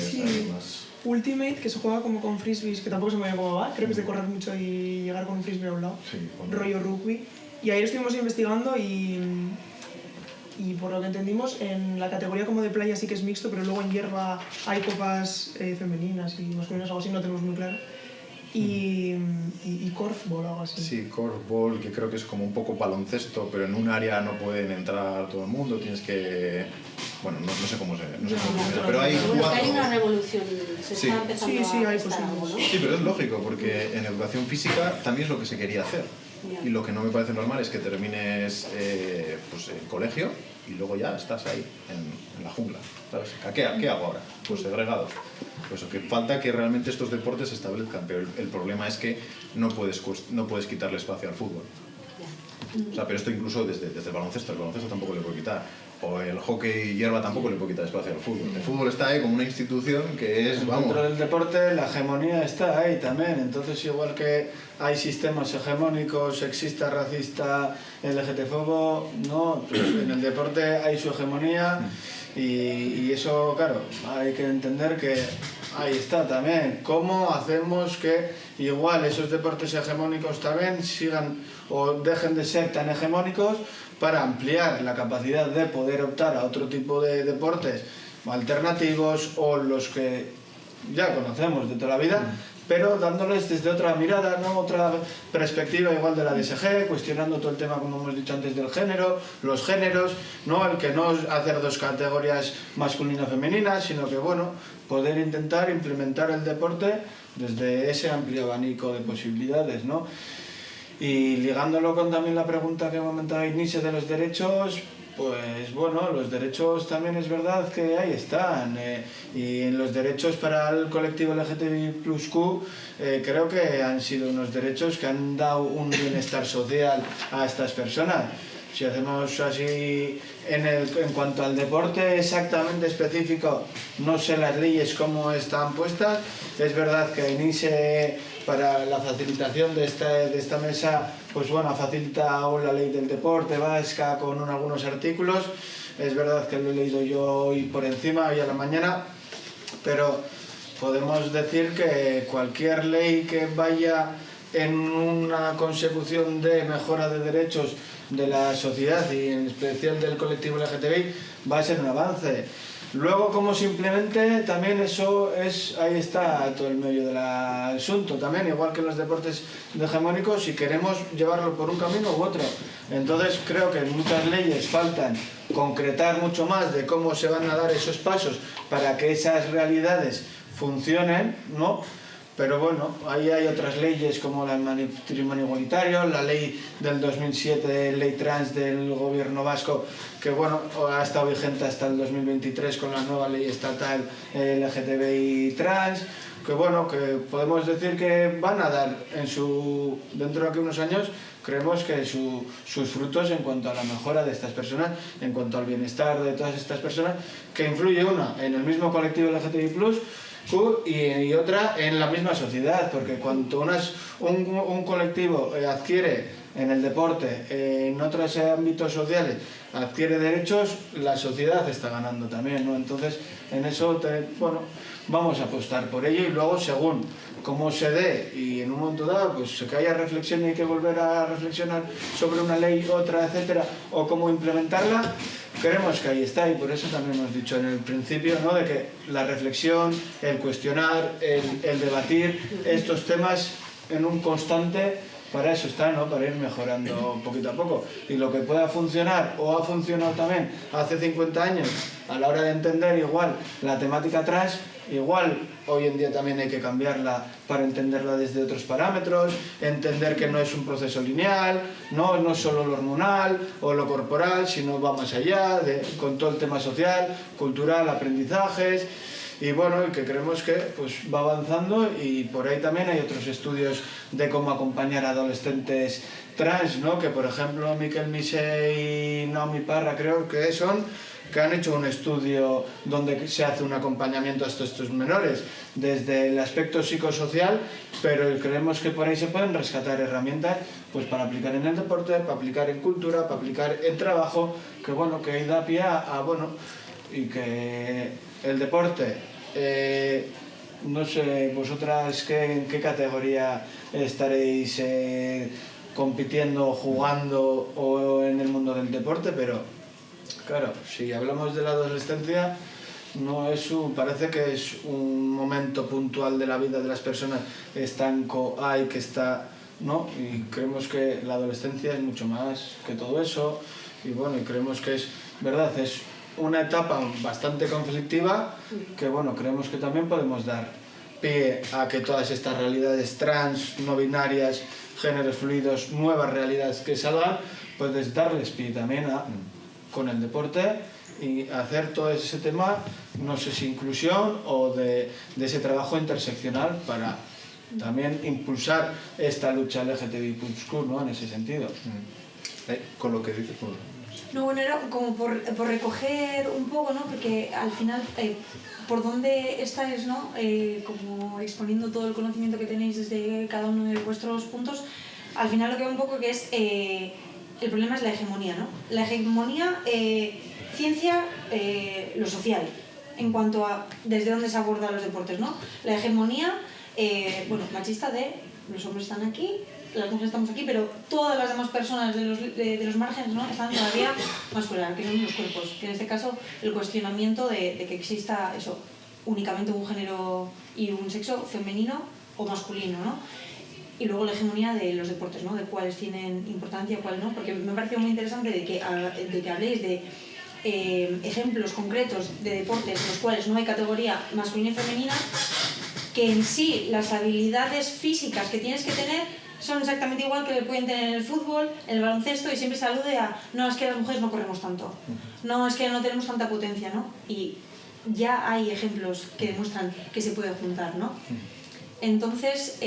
más... Ultimate, que se juega como con frisbees, que tampoco se me ve cómo va, creo que es de correr mucho y llegar con un frisbee a un lado, sí, rollo rugby. Y ahí estuvimos investigando y por lo que entendimos, en la categoría como de playa sí que es mixto, pero luego en hierba hay copas femeninas y masculinas, algo así, no tenemos muy claro. Y korfball, algo así. Sí, korfball, que creo que es como un poco baloncesto, pero en un área no pueden entrar todo el mundo, tienes que... Bueno, no sé cómo se funciona, pero hay bueno, cuatro... hay una revolución, se está empezando a gestar algo, ¿no? Sí, pero es lógico, porque en educación física también es lo que se quería hacer. Y lo que no me parece normal es que termines pues el colegio y luego ya estás ahí, en la jungla, ¿sabes? ¿Qué hago ahora? Pues segregado. Pues que falta que realmente estos deportes se establezcan, pero el problema es que no puedes quitarle espacio al fútbol. O sea, pero esto incluso desde el baloncesto tampoco le puedo quitar. o el hockey hierba tampoco le puede quitar espacio al fútbol. El fútbol está ahí como una institución que es, vamos... Dentro del deporte la hegemonía está ahí también, entonces igual que hay sistemas hegemónicos, sexista, racista, LGTB, no, pues en el deporte hay su hegemonía y eso, claro, hay que entender que ahí está también. ¿Cómo hacemos que igual esos deportes hegemónicos también sigan o dejen de ser tan hegemónicos para ampliar la capacidad de poder optar a otro tipo de deportes alternativos o los que ya conocemos de toda la vida, pero dándoles desde otra mirada, ¿no? Otra perspectiva igual de la DSG, cuestionando todo el tema, como hemos dicho antes, del género, los géneros, ¿no? El que no hacer dos categorías masculina y femenina, sino que, bueno, poder intentar implementar el deporte desde ese amplio abanico de posibilidades, ¿no? Y ligándolo con también la pregunta que comentaba Inise de los derechos, pues bueno, los derechos también es verdad que ahí están, y los derechos para el colectivo LGTBIQ creo que han sido unos derechos que han dado un bienestar social a estas personas. Si hacemos así en cuanto al deporte exactamente específico, no sé las leyes cómo están puestas. Es verdad que Inise, para la facilitación de esta mesa, pues bueno, facilita la ley del deporte vasca con algunos artículos. Es verdad que lo he leído yo hoy por encima, hoy a la mañana, pero podemos decir que cualquier ley que vaya en una consecución de mejora de derechos de la sociedad y en especial del colectivo LGTBI va a ser un avance. Luego, cómo se implemente, también eso es, ahí está todo el medio del asunto, también igual que en los deportes hegemónicos, si queremos llevarlo por un camino u otro. Entonces creo que en muchas leyes faltan concretar mucho más de cómo se van a dar esos pasos para que esas realidades funcionen, ¿no? Pero bueno, ahí hay otras leyes como el matrimonio igualitario, la ley del 2007, ley trans del gobierno vasco, que bueno, ha estado vigente hasta el 2023 con la nueva ley estatal LGTBI trans, que bueno, que podemos decir que van a dar dentro de aquí unos años, creemos que sus frutos en cuanto a la mejora de estas personas, en cuanto al bienestar de todas estas personas, que influye una en el mismo colectivo LGTBI+, y otra en la misma sociedad, porque cuanto un colectivo adquiere en el deporte, en otros ámbitos sociales, adquiere derechos, la sociedad está ganando también, ¿no? Entonces, en eso, bueno, vamos a apostar por ello y luego, según cómo se dé y en un momento dado, pues que haya reflexión y hay que volver a reflexionar sobre una ley, otra, etcétera, o cómo implementarla, creemos que ahí está y por eso también hemos dicho en el principio, ¿no? De que la reflexión, el cuestionar, el debatir estos temas en un constante, para eso está, ¿no? Para ir mejorando poquito a poco. Y lo que pueda funcionar o ha funcionado también hace 50 años a la hora de entender igual la temática trans, igual hoy en día también hay que cambiarla para entenderla desde otros parámetros, entender que no es un proceso lineal, no es solo lo hormonal o lo corporal, sino va más allá, con todo el tema social, cultural, aprendizajes. Y bueno, que creemos que pues, va avanzando y por ahí también hay otros estudios de cómo acompañar a adolescentes trans, ¿no? Que por ejemplo Miquel Mise y Naomi Parra creo que han hecho un estudio donde se hace un acompañamiento a estos menores desde el aspecto psicosocial, pero creemos que por ahí se pueden rescatar herramientas pues, para aplicar en el deporte, para aplicar en cultura, para aplicar en trabajo, que bueno, que ahí da pie bueno, y que el deporte, no sé, vosotras en qué categoría estaréis compitiendo, jugando o en el mundo del deporte, pero claro, si hablamos de la adolescencia, parece que es un momento puntual de la vida de las personas estanco, que está, ¿no? Y creemos que la adolescencia es mucho más que todo eso, y bueno, y creemos que es verdad, es una etapa bastante conflictiva que bueno, creemos que también podemos dar pie a que todas estas realidades trans, no binarias, géneros fluidos, nuevas realidades que salgan, pues darles pie también con el deporte y hacer todo ese tema, no sé si inclusión o de ese trabajo interseccional para también impulsar esta lucha LGTBIQ+, ¿no? En ese sentido. Con lo que dices, No, bueno, era como por recoger un poco, ¿no? Porque al final, por dónde estáis, ¿no? Como exponiendo todo el conocimiento que tenéis desde cada uno de vuestros puntos, al final lo que veo un poco que es, el problema es la hegemonía, ¿no? La hegemonía, ciencia, lo social, en cuanto a desde dónde se abordan los deportes, ¿no? La hegemonía, bueno, machista de los hombres están aquí, las mujeres estamos aquí, pero todas las demás personas de los márgenes, ¿no? Están todavía más fuera, que son los cuerpos, que en este caso el cuestionamiento de que exista eso, únicamente un género y un sexo femenino o masculino, ¿no? Y luego la hegemonía de los deportes, ¿no? De cuáles tienen importancia, cuáles no, porque me pareció muy interesante de que habléis de ejemplos concretos de deportes en los cuales no hay categoría masculina y femenina, que en sí las habilidades físicas que tienes que tener son exactamente igual que pueden tener en el fútbol, en el baloncesto, y siempre se alude a no, es que las mujeres no corremos tanto, no, es que no tenemos tanta potencia, ¿no? Y ya hay ejemplos que demuestran que se puede juntar, ¿no? Entonces,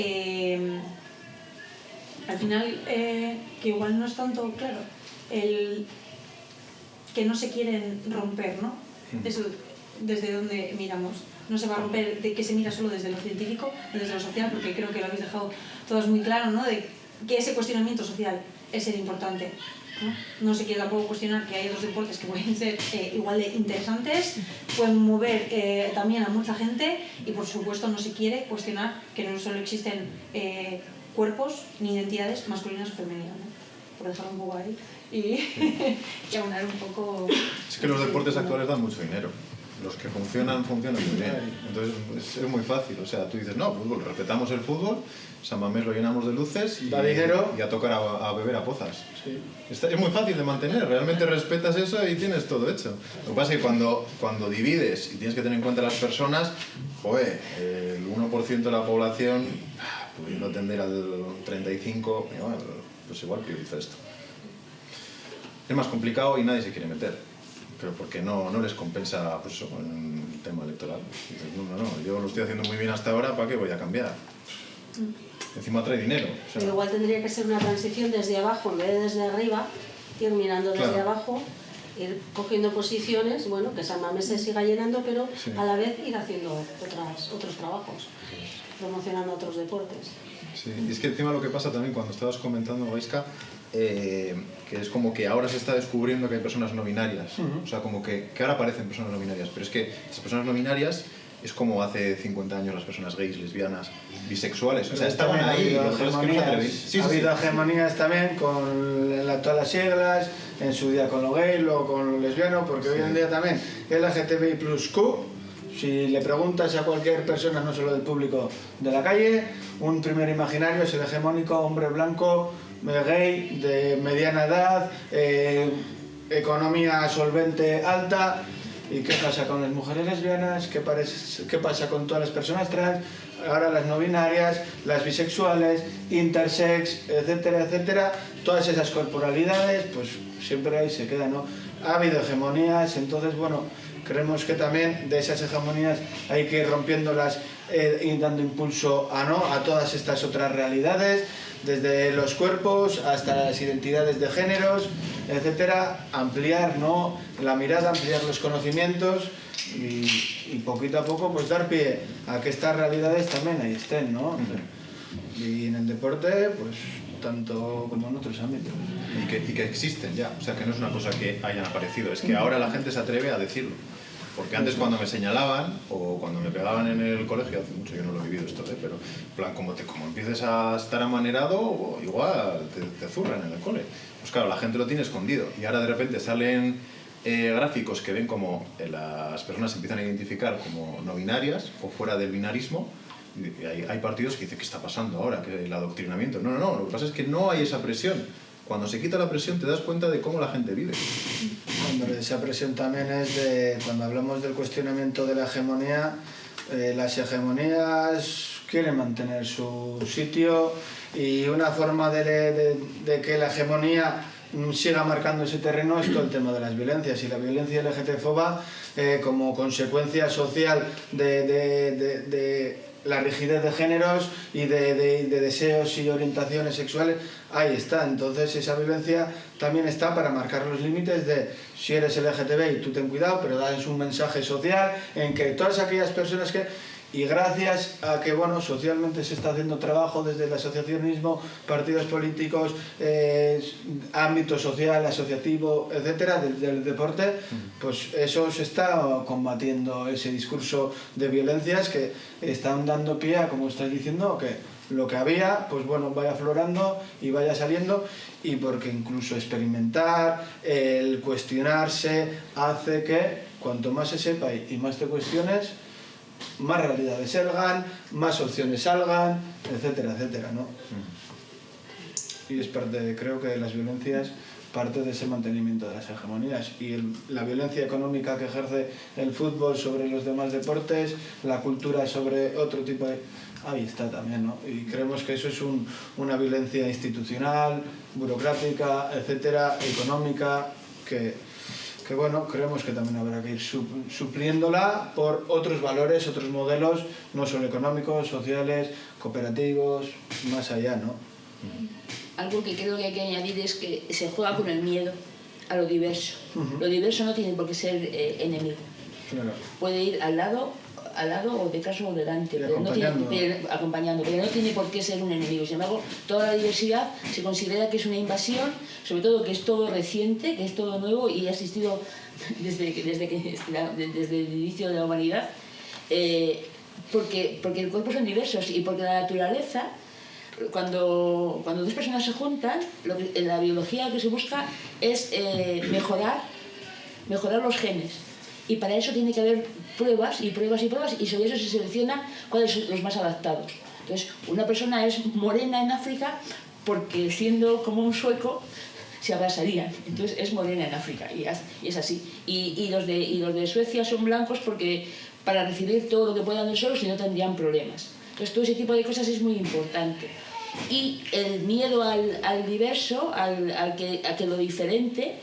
al final, que igual no es tanto, claro, el que no se quieren romper, ¿no? Eso, desde donde miramos. No se va a romper de que se mira solo desde lo científico, desde lo social, porque creo que lo habéis dejado todos muy claro, ¿no? De que ese cuestionamiento social es el importante, ¿no? No se quiere tampoco cuestionar que hay otros deportes que pueden ser igual de interesantes, pueden mover también a mucha gente, y por supuesto no se quiere cuestionar que no solo existen cuerpos ni identidades masculinas o femeninas, ¿no? Por dejarlo un poco ahí y aunar un poco... Es que los deportes actuales dan mucho dinero. Los que funcionan muy bien. Entonces es muy fácil. O sea, tú dices, no, fútbol, respetamos el fútbol, San Mamés lo llenamos de luces y a tocar a beber a pozas. Sí. Es muy fácil de mantener. Realmente respetas eso y tienes todo hecho. Lo que pasa es que cuando divides y tienes que tener en cuenta las personas, joder, el 1% de la población, pudiendo atender al 35%, pues igual prioriza esto. Es más complicado y nadie se quiere meter. Pero porque no les compensa, pues eso, en el tema electoral. Dices, no, yo lo estoy haciendo muy bien hasta ahora, ¿para qué voy a cambiar? Encima trae dinero. O sea, pero igual tendría que ser una transición desde abajo en vez de desde arriba, ir mirando desde abajo, ir cogiendo posiciones, bueno, que San Mamés se siga llenando, pero sí, a la vez ir haciendo otros trabajos, promocionando otros deportes. Sí, y es que encima lo que pasa también cuando estabas comentando, Gaisca, que es como que ahora se está descubriendo que hay personas no binarias. O sea, como que ahora aparecen personas no binarias, pero es que las personas no binarias es como hace 50 años las personas gays, lesbianas, bisexuales. O sea, estaban ahí. Ha habido hegemonías también con todas las siglas, en su día con lo gay, luego con lo lesbiano, porque hoy en día también el LGTBI+Q. Si le preguntas a cualquier persona, no solo del público de la calle, un primer imaginario es el hegemónico hombre blanco, gay, de mediana edad, economía solvente alta. ¿Y qué pasa con las mujeres lesbianas? ¿Qué pasa con todas las personas trans? Ahora las no binarias, las bisexuales, intersex, etcétera, etcétera. Todas esas corporalidades, pues siempre ahí se quedan, ¿no? Ha habido hegemonías, entonces, bueno, creemos que también de esas hegemonías hay que ir rompiéndolas y dando impulso a todas estas otras realidades, desde los cuerpos hasta las identidades de géneros, etcétera, ampliar, ¿no?, la mirada, ampliar los conocimientos y poquito a poco pues dar pie a que estas realidades también ahí estén, ¿no? Y en el deporte, pues tanto como en otros ámbitos. Y que existen ya, o sea, que no es una cosa que hayan aparecido, es que ahora la gente se atreve a decirlo. Porque antes cuando me señalaban o cuando me pegaban en el colegio, hace mucho yo no lo he vivido esto, pero en plan, como empieces a estar amanerado, igual te zurran en el cole. Pues claro, la gente lo tiene escondido y ahora de repente salen gráficos que ven como las personas se empiezan a identificar como no binarias o fuera del binarismo. Y hay partidos que dicen, ¿qué está pasando ahora? Que el adoctrinamiento. No, lo que pasa es que no hay esa presión. Cuando se quita la presión te das cuenta de cómo la gente vive. Hombre, esa presión también es de, cuando hablamos del cuestionamiento de la hegemonía, las hegemonías quieren mantener su sitio y una forma de que la hegemonía siga marcando ese terreno es todo el tema de las violencias, y la violencia LGTB-foba como consecuencia social de la rigidez de géneros y de deseos y orientaciones sexuales, ahí está. Entonces esa violencia también está para marcar los límites de si eres LGTBI, tú ten cuidado, pero das un mensaje social en que todas aquellas personas que... Y gracias a que, bueno, socialmente se está haciendo trabajo desde el asociacionismo, partidos políticos, ámbito social, asociativo, etcétera, del deporte, pues eso se está combatiendo, ese discurso de violencias que están dando pie a, como estáis diciendo, que lo que había, pues bueno, vaya aflorando y vaya saliendo, y porque incluso experimentar, el cuestionarse, hace que cuanto más se sepa y más te cuestiones, más realidades salgan, más opciones salgan, etcétera, etcétera, ¿no? Y es parte, creo que las violencias, parte de ese mantenimiento de las hegemonías, y la violencia económica que ejerce el fútbol sobre los demás deportes, la cultura sobre otro tipo de... Ahí está también, ¿no? Y creemos que eso es una violencia institucional, burocrática, etcétera, económica, que bueno, creemos que también habrá que ir supliéndola por otros valores, otros modelos, no solo económicos, sociales, cooperativos, más allá, ¿no? Algo que creo que hay que añadir es que se juega con el miedo a lo diverso. Lo diverso no tiene por qué ser enemigo. Claro. Puede ir al lado o detrás o delante, pero acompañando, pero no tiene por qué ser un enemigo. Sin embargo, toda la diversidad se considera que es una invasión, sobre todo que es todo reciente, que es todo nuevo y ha existido desde el inicio de la humanidad, porque el cuerpo son diversos y porque la naturaleza, cuando dos personas se juntan, en la biología lo que se busca es mejorar los genes. Y para eso tiene que haber pruebas y pruebas y pruebas, y sobre eso se seleccionan cuáles son los más adaptados. Entonces, una persona es morena en África porque siendo como un sueco se abrasarían. Entonces es morena en África y es así. Y los de Suecia son blancos porque para recibir todo lo que puedan del sol, si no tendrían problemas. Entonces todo ese tipo de cosas es muy importante. Y el miedo al diverso, a que lo diferente,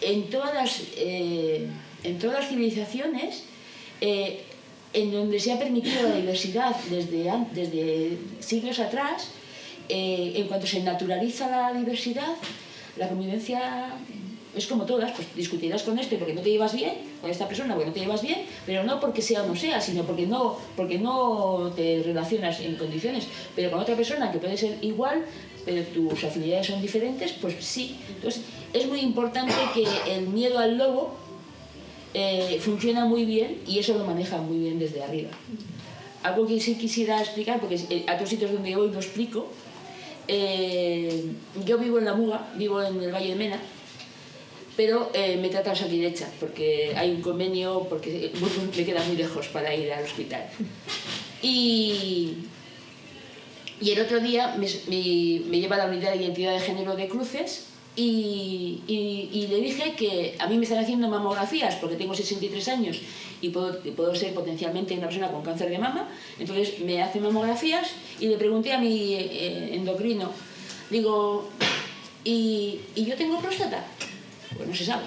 en todas las civilizaciones, en donde se ha permitido la diversidad desde siglos atrás, en cuanto se naturaliza la diversidad, la convivencia es como todas, pues discutirás con este porque no te llevas bien, con esta persona porque no te llevas bien, pero no porque sea o no sea, sino porque no te relacionas en condiciones, pero con otra persona que puede ser igual, pero tus afinidades son diferentes, pues sí. Entonces es muy importante que el miedo al lobo funciona muy bien y eso lo maneja muy bien desde arriba. Algo que sí quisiera explicar, porque a otros sitios donde voy lo explico. Yo vivo en La Muga, vivo en el Valle de Mena, pero me tratan Osakidetza porque hay un convenio, porque me queda muy lejos para ir al hospital. Y el otro día me lleva a la unidad de identidad de género de Cruces y le dije que a mí me están haciendo mamografías porque tengo 63 años y puedo ser potencialmente una persona con cáncer de mama. Entonces me hacen mamografías y le pregunté a mi endocrino, digo, ¿y yo tengo próstata? Pues no se sabe.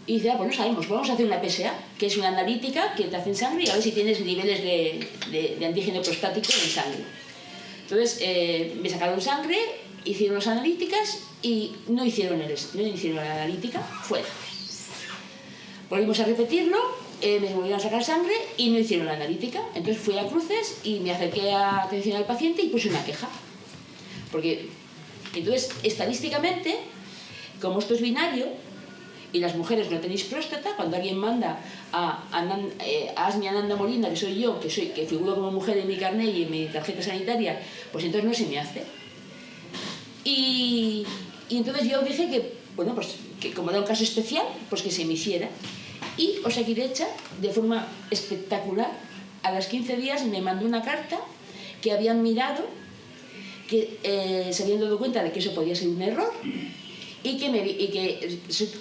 Y dice, pues no sabemos, vamos a hacer una PSA, que es una analítica que te hacen sangre y a ver si tienes niveles de antígeno prostático en sangre. Entonces me sacaron sangre, hicieron las analíticas y no hicieron la analítica, fuera. Volvimos a repetirlo, me volvieron a sacar sangre y no hicieron la analítica. Entonces fui a Cruces y me acerqué a atención al paciente y puse una queja. Porque, entonces, estadísticamente, como esto es binario, y las mujeres no tenéis próstata, cuando alguien manda a Asmi Ananda Molina, que soy yo, que figuro como mujer en mi carnet y en mi tarjeta sanitaria, pues entonces no se me hace. Y entonces yo dije que, bueno, pues que como era un caso especial, pues que se me hiciera. Y Osakidetza, de forma espectacular, a los 15 días me mandó una carta que habían mirado, que se habían dado cuenta de que eso podía ser un error, y que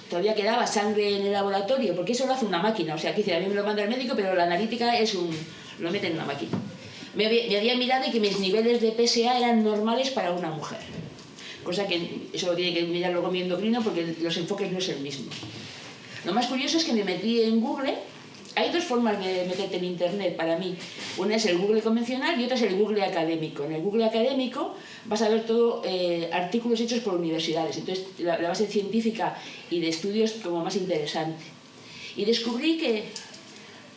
todavía quedaba sangre en el laboratorio, porque eso lo hace una máquina, o sea, que a mí me lo manda el médico, pero la analítica lo mete en una máquina. Me había mirado y que mis niveles de PSA eran normales para una mujer, cosa que eso lo tiene que mirar luego mi endocrino porque los enfoques no es el mismo. Lo más curioso es que me metí en Google Hay dos formas de meterte en internet para mí. Una es el Google convencional y otra es el Google académico. En el Google académico vas a ver todo artículos hechos por universidades, entonces la base científica y de estudios como más interesante. Y descubrí que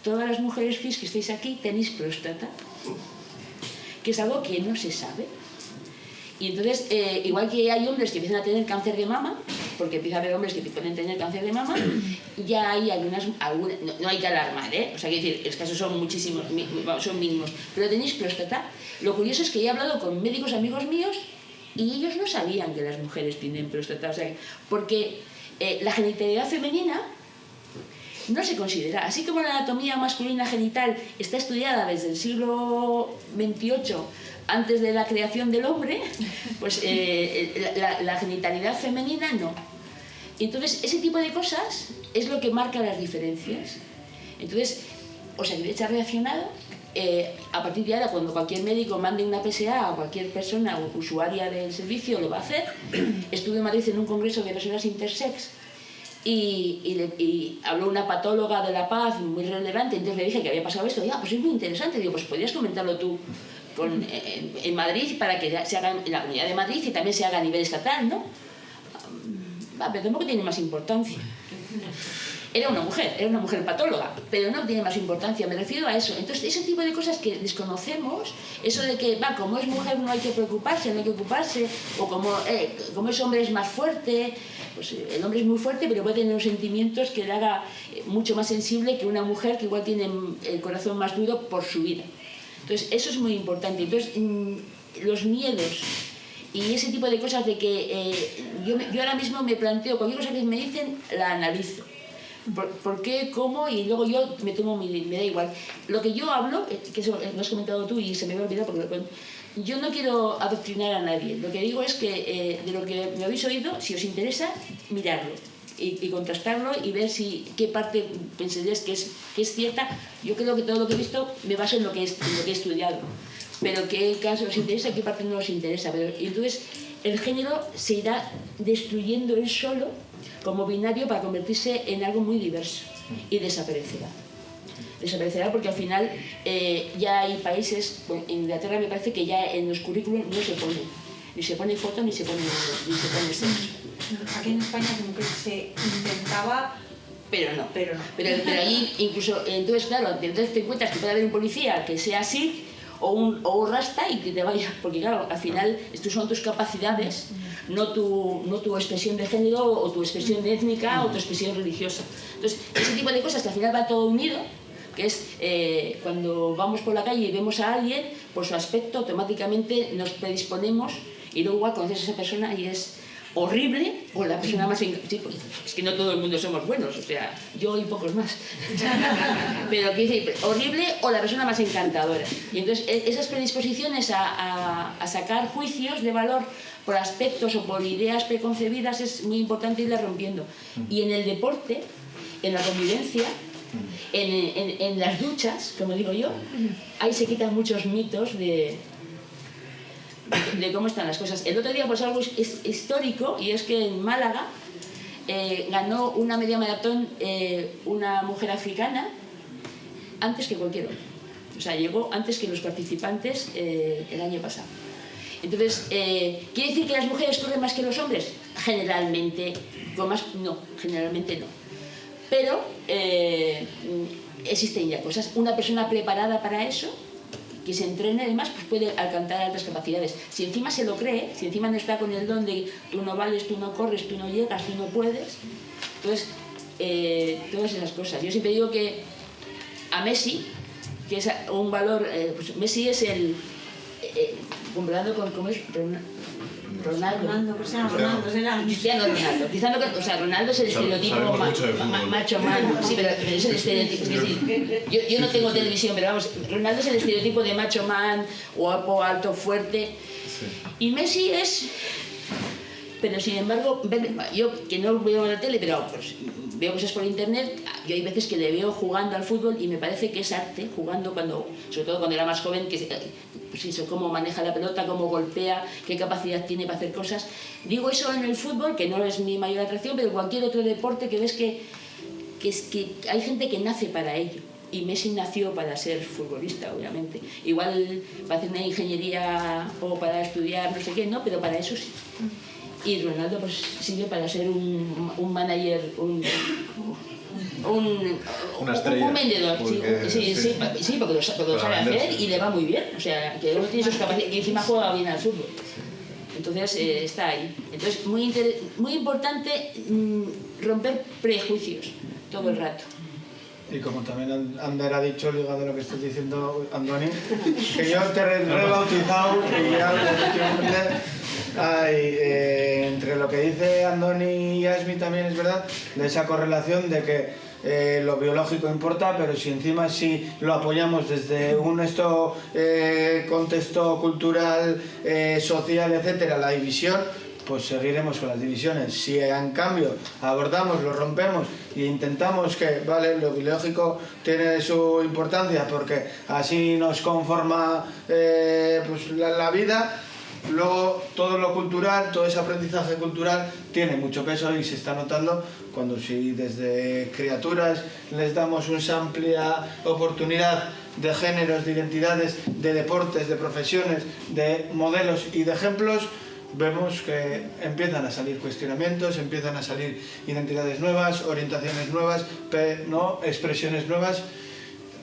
todas las mujeres cis que estáis aquí tenéis próstata, que es algo que no se sabe. Y entonces, igual que hay hombres que empiezan a tener cáncer de mama, porque empieza a haber hombres que pueden tener cáncer de mama, ya hay algunas no hay que alarmar, ¿eh? O sea, quiero decir, los casos son muchísimos, son mínimos, pero tenéis próstata. Lo curioso es que he hablado con médicos amigos míos y ellos no sabían que las mujeres tienen próstata, o sea, porque la genitalidad femenina no se considera, así como la anatomía masculina genital está estudiada desde el siglo XXVIII, antes de la creación del hombre, pues la genitalidad femenina no. Entonces, ese tipo de cosas es lo que marca las diferencias. Entonces, Osakidetza ha reaccionado. A partir de ahora, cuando cualquier médico mande una PSA a cualquier persona o usuaria del servicio, lo va a hacer. Estuve en Madrid en un congreso de personas intersex y habló una patóloga de la paz muy relevante, entonces le dije que había pasado esto. Pues es muy interesante. Digo, pues podrías comentarlo tú en Madrid para que se haga en la Comunidad de Madrid y también se haga a nivel estatal, ¿no? Pero tampoco tiene más importancia. Era una mujer patóloga, pero no tiene más importancia, me refiero a eso. Entonces, ese tipo de cosas que desconocemos, eso de que, como es mujer no hay que preocuparse, no hay que ocuparse, o como es hombre es más fuerte, pues el hombre es muy fuerte, pero puede tener unos sentimientos que le haga mucho más sensible que una mujer que igual tiene el corazón más duro por su vida. Entonces, eso es muy importante. Entonces, los miedos y ese tipo de cosas de que yo ahora mismo me planteo, cualquier cosa que me dicen, la analizo. ¿Por qué? ¿Cómo? Y luego yo me da igual. Lo que yo hablo, que eso lo has comentado tú y se me había olvidado porque yo no quiero adoctrinar a nadie. Lo que digo es que de lo que me habéis oído, si os interesa, miradlo y contrastarlo y ver qué parte pensaréis que es cierta. Yo creo que todo lo que he visto me baso en lo que he estudiado. Pero qué caso os interesa, qué parte no os interesa. Y entonces el género se irá destruyendo él solo como binario para convertirse en algo muy diverso y desaparecerá. Desaparecerá porque al final ya hay países, en Inglaterra me parece que ya en los currículums no se pone, ni se pone foto ni se pone sexo. Aquí en España como que se intentaba, pero no. Pero ahí incluso, entonces claro, entonces te encuentras que puede haber un policía que sea así o un rasta y que te vaya, porque claro, al final estos son tus capacidades, no tu expresión de género o tu expresión étnica o tu expresión religiosa. Entonces, ese tipo de cosas que al final va todo unido, que es cuando vamos por la calle y vemos a alguien, por su aspecto automáticamente nos predisponemos y luego igual conoces a esa persona y es horrible o la persona más... Sí, es que no todo el mundo somos buenos, o sea, yo y pocos más. Pero quiero decir, horrible o la persona más encantadora. Y entonces esas predisposiciones a sacar juicios de valor por aspectos o por ideas preconcebidas es muy importante irla rompiendo. Y en el deporte, en la convivencia, en las duchas, como digo yo, ahí se quitan muchos mitos de cómo están las cosas. El otro día pues algo histórico, y es que en Málaga ganó una media maratón una mujer africana antes que cualquier otro. O sea, llegó antes que los participantes el año pasado. Entonces, ¿quiere decir que las mujeres corren más que los hombres? Generalmente no. Pero existen ya cosas. Una persona preparada para eso, que se entrene además, pues puede alcanzar altas capacidades. Si encima se lo cree, si encima no está con el don de tú no vales, tú no corres, tú no llegas, tú no puedes, entonces todas esas cosas. Yo siempre digo que a Messi, que es un valor, pues Messi es el comparando con ¿cómo es? Ronaldo, Cristiano Ronaldo. O sea, Ronaldo es el estereotipo macho man. Sí, pero es el estereotipo. Es decir, yo no tengo televisión, pero vamos, Ronaldo es el estereotipo de macho man, guapo, alto, fuerte. Sí. Y Messi es... Pero sin embargo, yo que no veo la tele, pero pues, veo cosas por internet, yo hay veces que le veo jugando al fútbol y me parece que es arte, jugando sobre todo cuando era más joven, pues eso, cómo maneja la pelota, cómo golpea, qué capacidad tiene para hacer cosas. Digo eso en el fútbol, que no es mi mayor atracción, pero cualquier otro deporte que ves que hay gente que nace para ello. Y Messi nació para ser futbolista, obviamente. Igual para hacer una ingeniería o para estudiar no sé qué, no, pero para eso sí. Y Ronaldo pues sirve para ser un manager, una estrella, un vendedor, porque, sí, porque lo sabe hacer y le va muy bien. O sea, que luego tiene sus capacidades y encima juega bien al fútbol. Entonces está ahí. Entonces, muy importante romper prejuicios todo el rato. Y como también Ander ha dicho, ligado a lo que estás diciendo, Andoni, que yo te he rebautizado y ya entre lo que dice Andoni y Asmi también es verdad, de esa correlación de que lo biológico importa, pero si encima sí lo apoyamos desde un contexto cultural, social, etcétera, la división, pues seguiremos con las divisiones. Si en cambio abordamos, lo rompemos e intentamos que, vale, lo biológico tiene su importancia porque así nos conforma pues la vida, luego todo lo cultural, todo ese aprendizaje cultural tiene mucho peso y se está notando cuando si desde criaturas les damos una amplia oportunidad de géneros, de identidades, de deportes, de profesiones, de modelos y de ejemplos, vemos que empiezan a salir cuestionamientos, empiezan a salir identidades nuevas, orientaciones nuevas, ¿no? Expresiones nuevas,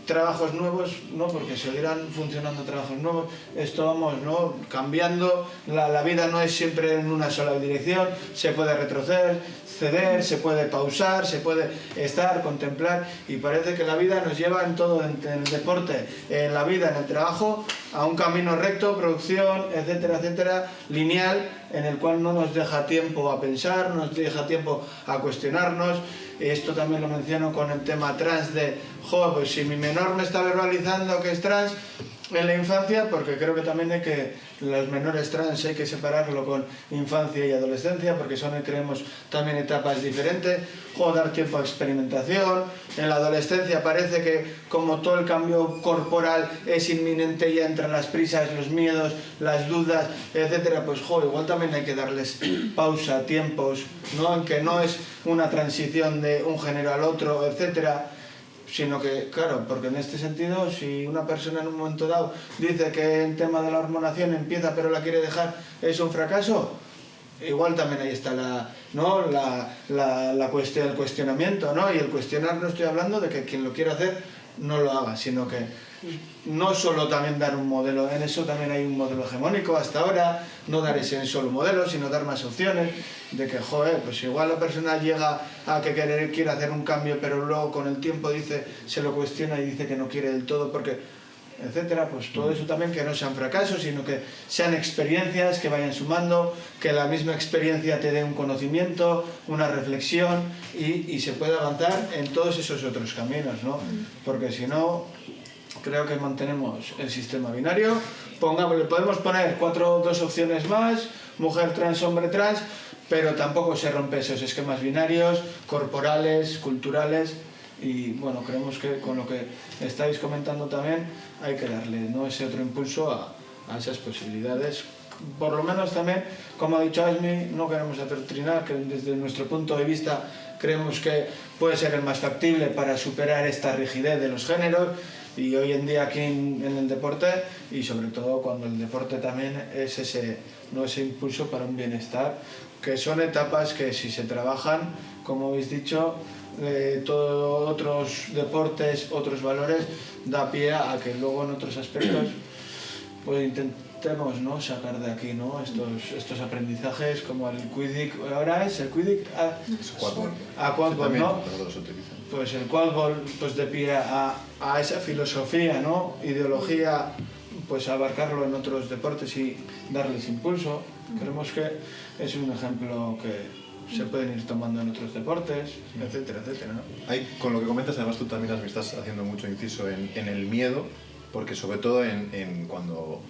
trabajos nuevos, ¿no? Porque seguirán funcionando trabajos nuevos. Esto vamos, ¿no? Cambiando, la vida no es siempre en una sola dirección, se puede retroceder, ceder, se puede pausar, se puede estar, contemplar, y parece que la vida nos lleva en todo, en el deporte, en la vida, en el trabajo, a un camino recto, producción, etcétera, etcétera, lineal, en el cual no nos deja tiempo a pensar, no nos deja tiempo a cuestionarnos. Esto también lo menciono con el tema trans de, pues si mi menor me está verbalizando que es trans en la infancia, porque creo que también hay que, los menores trans hay que separarlo con infancia y adolescencia, porque son, creemos, también etapas diferentes. Dar tiempo a experimentación. En la adolescencia parece que como todo el cambio corporal es inminente, ya entran las prisas, los miedos, las dudas, etcétera, pues igual también hay que darles pausa, tiempos, ¿no? En que no es una transición de un género al otro, etcétera, sino que, claro, porque en este sentido, si una persona en un momento dado dice que el tema de la hormonación empieza pero la quiere dejar, es un fracaso, igual también ahí está el cuestionamiento, ¿no? Y el cuestionar, no estoy hablando de que quien lo quiera hacer no lo haga, sino que no solo también dar un modelo, en eso también hay un modelo hegemónico hasta ahora, no dar ese solo modelo, sino dar más opciones, de que, pues igual la persona llega a que quiere hacer un cambio, pero luego con el tiempo se lo cuestiona y dice que no quiere del todo porque, etcétera, pues todo eso también, que no sean fracasos, sino que sean experiencias que vayan sumando, que la misma experiencia te dé un conocimiento, una reflexión y se pueda avanzar en todos esos otros caminos, ¿no? Porque si no, creo que mantenemos el sistema binario. Le podemos poner 2 opciones más, mujer trans, hombre trans, pero tampoco se rompe esos esquemas binarios, corporales, culturales. Y bueno, creemos que con lo que estáis comentando también hay que darle, ¿no?, ese otro impulso a esas posibilidades. Por lo menos también, como ha dicho Asmi, no queremos adoctrinar, que desde nuestro punto de vista creemos que puede ser el más factible para superar esta rigidez de los géneros, y hoy en día aquí en el deporte, y sobre todo cuando el deporte también es ese impulso para un bienestar, que son etapas que si se trabajan, como habéis dicho, todos otros deportes, otros valores, da pie a que luego en otros aspectos pues intentemos, ¿no?, sacar de aquí, ¿no?, estos aprendizajes, como el Quidditch, ahora es el Quidditch quadball, ¿no? Pues el quadball, pues de pie a esa filosofía, ¿no?, ideología, pues abarcarlo en otros deportes y darles impulso. Creemos que es un ejemplo que se pueden ir tomando en otros deportes, etcétera, etcétera, ¿no? Con lo que comentas, además tú también me estás haciendo mucho inciso en el miedo, porque sobre todo cuando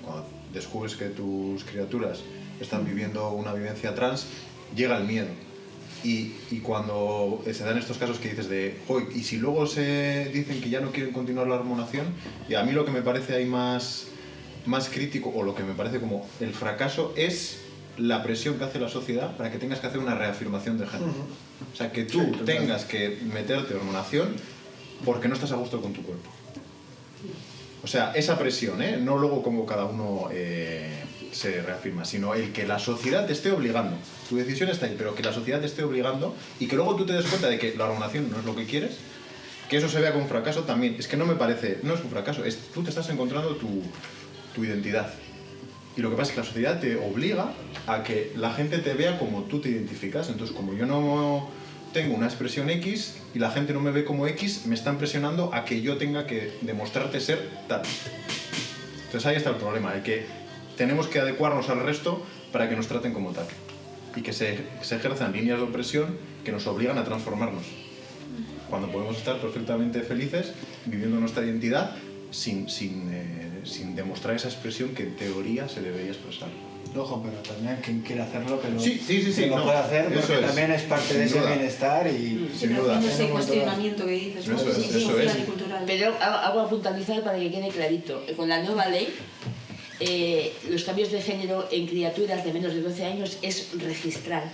descubres que tus criaturas están viviendo una vivencia trans, llega el miedo. Y cuando se dan estos casos que dices y si luego se dicen que ya no quieren continuar la hormonación, y a mí lo que me parece ahí más crítico, o lo que me parece como el fracaso, es la presión que hace la sociedad para que tengas que hacer una reafirmación de género. O sea, que tú tengas que meterte hormonación porque no estás a gusto con tu cuerpo. O sea, esa presión, no luego como cada uno se reafirma, sino el que la sociedad te esté obligando. Tu decisión está ahí, pero que la sociedad te esté obligando y que luego tú te des cuenta de que la hormonación no es lo que quieres, que eso se vea como un fracaso también. Es que no me parece, no es un fracaso, tú te estás encontrando tu identidad. Y lo que pasa es que la sociedad te obliga a que la gente te vea como tú te identificas. Entonces, como yo no tengo una expresión X y la gente no me ve como X, me están presionando a que yo tenga que demostrarte ser tal. Entonces ahí está el problema, el que tenemos que adecuarnos al resto para que nos traten como tal. Y que se ejerzan líneas de opresión que nos obligan a transformarnos. Cuando podemos estar perfectamente felices, viviendo nuestra identidad, sin demostrar esa expresión que en teoría se debería expresar. Ojo, pero también quien quiere hacerlo que lo, sí, que lo puede hacer, porque también es parte de ese bienestar y sin duda. Ese cuestionamiento que dices, ¿no? Social y cultural. Pero hago a puntualizar para que quede clarito. Con la nueva ley, los cambios de género en criaturas de menos de 12 años es registrar,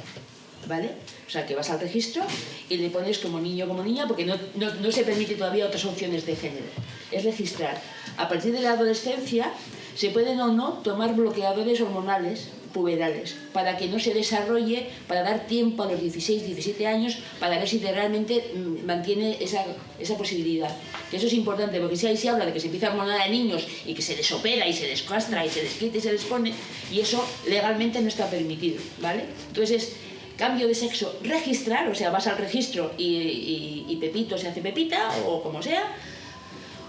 ¿vale? O sea, que vas al registro y le pones como niño o como niña, porque no se permite todavía otras opciones de género. Es registrar. A partir de la adolescencia se pueden o no tomar bloqueadores hormonales puberales para que no se desarrolle, para dar tiempo a los 16, 17 años para ver si realmente mantiene esa posibilidad. Que eso es importante, porque si ahí se habla de que se empieza a hormonar a niños y que se les opera y se les castra y se les quita y se les pone, y eso legalmente no está permitido, ¿vale? Entonces es cambio de sexo registrar, o sea, vas al registro y Pepito se hace Pepita o como sea,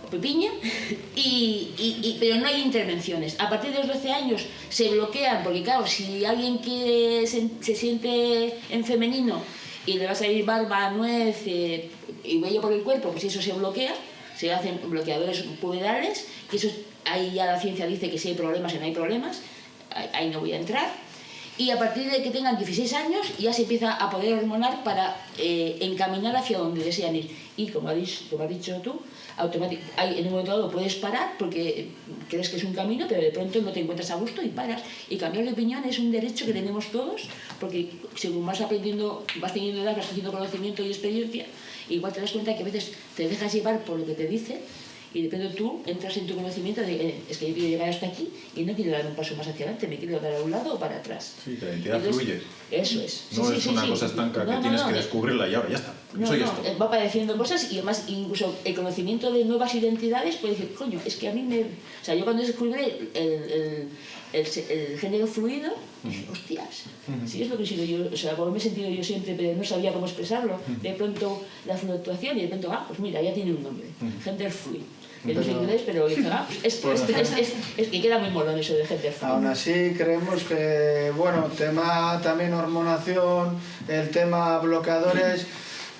Pepiña, pero no hay intervenciones. A partir de los 12 años se bloquean, porque claro, si alguien se siente en femenino y le va a salir barba, nuez y vello por el cuerpo, pues eso se bloquea, se hacen bloqueadores puberales, que eso ahí ya la ciencia dice que si hay problemas y no hay problemas, ahí no voy a entrar. Y a partir de que tengan 16 años ya se empieza a poder hormonar para encaminar hacia donde desean ir. Y como has dicho tú, en un momento dado puedes parar porque crees que es un camino, pero de pronto no te encuentras a gusto y paras. Y cambiar de opinión es un derecho que tenemos todos, porque según vas aprendiendo, vas teniendo edad, vas haciendo conocimiento y experiencia, igual te das cuenta que a veces te dejas llevar por lo que te dicen y de pronto tú entras en tu conocimiento de es que yo quiero llegar hasta aquí y no quiero dar un paso más hacia adelante, me quiero dar a un lado o para atrás. Sí, que la identidad fluye. Eso es. No es una cosa estanca que tienes que descubrirla y ahora ya está. Soy esto. Va apareciendo cosas y además incluso el conocimiento de nuevas identidades puede decir, coño, es que a mí me... O sea, yo cuando descubrí el género fluido, dije, hostias, si es lo que he sido yo, o sea, como me he sentido yo siempre, pero no sabía cómo expresarlo, de pronto la fluctuación y de pronto, pues mira, ya tiene un nombre, gender fluid. Que no sé inglés, pero es que queda muy molón eso de gender fluid. Aún así, creemos que, bueno, tema también hormonación, el tema bloqueadores,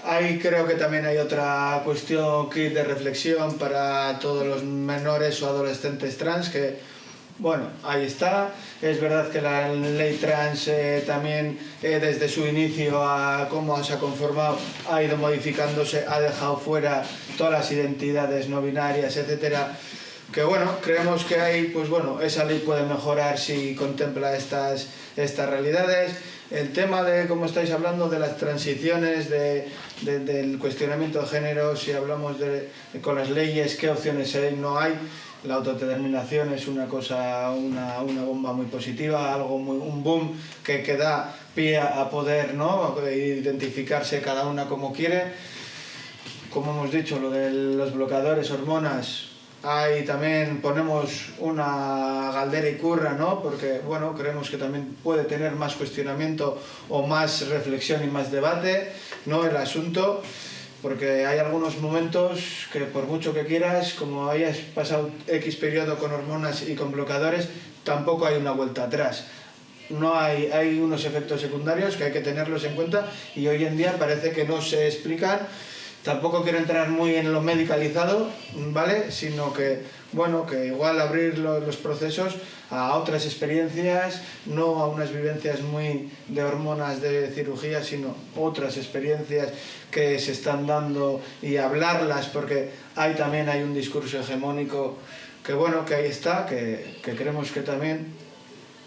ahí creo que también hay otra cuestión kit de reflexión para todos los menores o adolescentes trans que, bueno, ahí está. Es verdad que la ley trans también desde su inicio a cómo se ha conformado ha ido modificándose, ha dejado fuera todas las identidades no binarias, etcétera. Que bueno, creemos que ahí, pues bueno, esa ley puede mejorar si contempla estas realidades. El tema de, como estáis hablando, de las transiciones, del cuestionamiento de género, si hablamos con las leyes, qué opciones hay, no hay. La autodeterminación es una cosa, una bomba muy positiva, un boom que da pie a poder, ¿no?, identificarse cada una como quiere. Como hemos dicho, lo de los bloqueadores, hormonas, ahí también ponemos una galdera y curra, ¿no?, porque bueno, creemos que también puede tener más cuestionamiento o más reflexión y más debate, ¿no?, el asunto. Porque hay algunos momentos que por mucho que quieras, como hayas pasado X periodo con hormonas y con bloqueadores, tampoco hay una vuelta atrás. No hay unos efectos secundarios que hay que tenerlos en cuenta y hoy en día parece que no se explican. Tampoco quiero entrar muy en lo medicalizado, ¿vale?, sino que, bueno, que igual abrir los procesos a otras experiencias, no a unas vivencias muy de hormonas de cirugía, sino otras experiencias que se están dando y hablarlas, porque ahí también hay un discurso hegemónico que, bueno, que ahí está, que creemos que también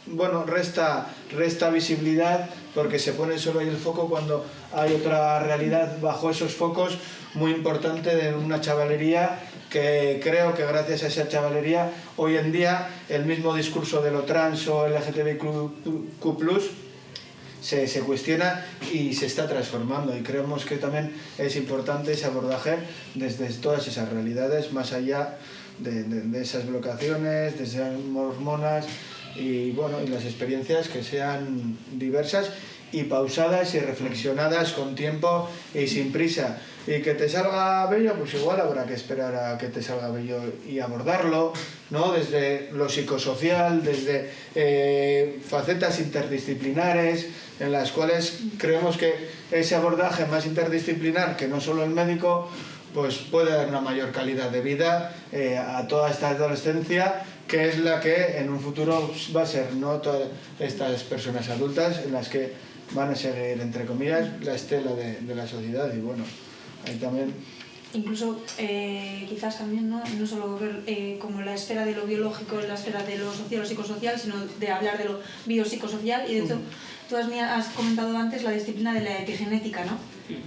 bueno, resta visibilidad porque se pone solo ahí el foco cuando hay otra realidad bajo esos focos muy importante de una chavalería que creo que gracias a esa chavalería hoy en día el mismo discurso de lo trans o LGTBIQ+, se cuestiona y se está transformando, y creemos que también es importante ese abordaje desde todas esas realidades, más allá de esas bloqueaciones, de esas hormonas y, bueno, y las experiencias que sean diversas y pausadas y reflexionadas con tiempo y sin prisa. Y que te salga bello, pues igual habrá que esperar a que te salga bello y abordarlo, ¿no? Desde lo psicosocial, desde facetas interdisciplinares, en las cuales creemos que ese abordaje más interdisciplinar, que no solo el médico, pues puede dar una mayor calidad de vida a toda esta adolescencia, que es la que en un futuro va a ser, ¿no?, todas estas personas adultas en las que van a seguir, entre comillas, la estela de la sociedad. Y bueno, ahí también... Incluso quizás también no solo ver como la esfera de lo biológico, la esfera de lo social o psicosocial, sino de hablar de lo biopsicosocial. Y de hecho, tú has comentado antes la disciplina de la epigenética, ¿no?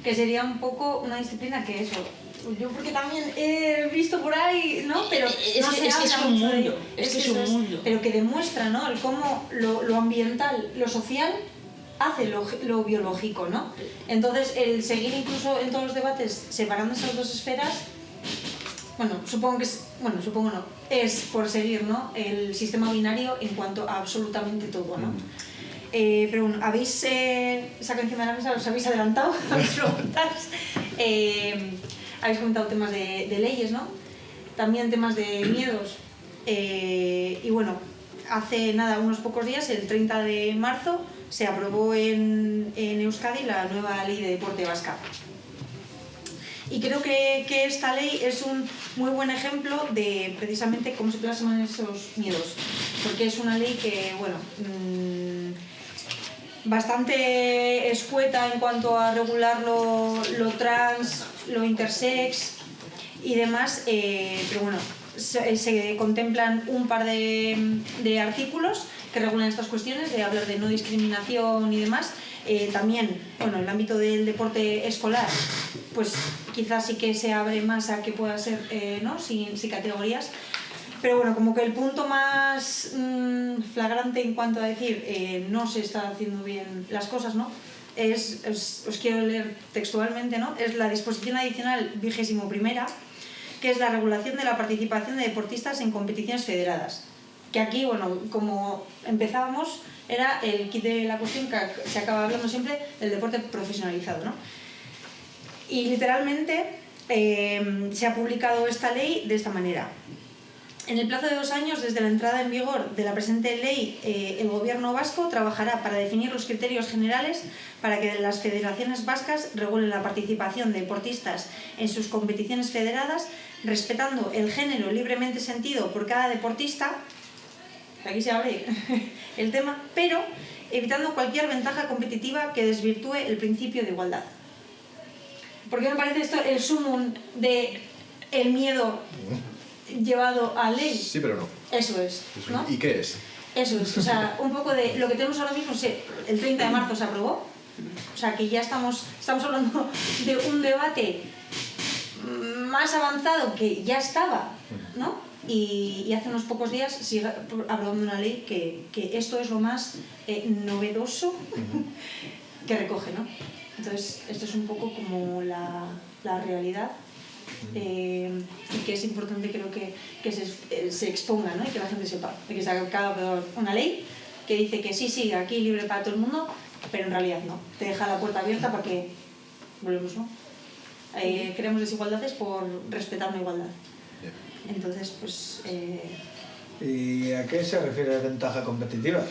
Que sería un poco una disciplina que eso... Yo porque también he visto por ahí, ¿no? Pero no se habla mucho de ello. Es que es un mundo. Pero que demuestra, ¿no?, el cómo lo ambiental, lo social hace lo biológico, ¿no? Entonces, el seguir incluso en todos los debates separando esas dos esferas, bueno, supongo no, es por seguir, ¿no?, el sistema binario en cuanto a absolutamente todo, ¿no? Pero bueno, habéis sacado encima de la mesa, os habéis adelantado a mis preguntas. Habéis comentado temas de leyes, ¿no? También temas de miedos. Y bueno, hace nada, unos pocos días, el 30 de marzo, se aprobó en Euskadi la nueva ley de deporte vasca. Y creo que esta ley es un muy buen ejemplo de precisamente cómo se plasman esos miedos. Porque es una ley que, bueno, bastante escueta en cuanto a regular lo trans, lo intersex y demás, pero bueno, se contemplan un par de artículos que regulan estas cuestiones, de hablar de no discriminación y demás. También, bueno, el ámbito del deporte escolar, pues quizás sí que se abre más a que pueda ser, ¿no?, sin categorías. Pero bueno, como que el punto más flagrante en cuanto a decir no se está haciendo bien las cosas, ¿no?, os quiero leer textualmente, ¿no?, es la disposición adicional 21ª, que es la regulación de la participación de deportistas en competiciones federadas. Que aquí, bueno, como empezábamos, era el kit de la cuestión que se acaba hablando siempre del deporte profesionalizado, ¿no? Y literalmente se ha publicado esta ley de esta manera. En el plazo de 2 años desde la entrada en vigor de la presente ley, el Gobierno vasco trabajará para definir los criterios generales para que las federaciones vascas regulen la participación de deportistas en sus competiciones federadas, respetando el género libremente sentido por cada deportista, aquí se abre el tema, pero evitando cualquier ventaja competitiva que desvirtúe el principio de igualdad. ¿Por qué me parece esto el sumum de el miedo llevado a ley? Sí, pero no. Eso es, ¿no? ¿Y qué es? Eso es, o sea, un poco de lo que tenemos ahora mismo, el 30 de marzo se aprobó, o sea que ya estamos hablando de un debate más avanzado que ya estaba, ¿no? Y hace unos pocos días sigue aprobando una ley que esto es lo más novedoso que recoge, ¿no? Entonces, esto es un poco como la realidad. Y que es importante, creo que se exponga, ¿no?, y que la gente sepa de que se ha acabado una ley que dice que sí, aquí libre para todo el mundo, pero en realidad no, te deja la puerta abierta para que volvemos, ¿no? Creamos desigualdades por respetar una igualdad. Entonces, pues... ¿Y a qué se refiere ventaja competitiva?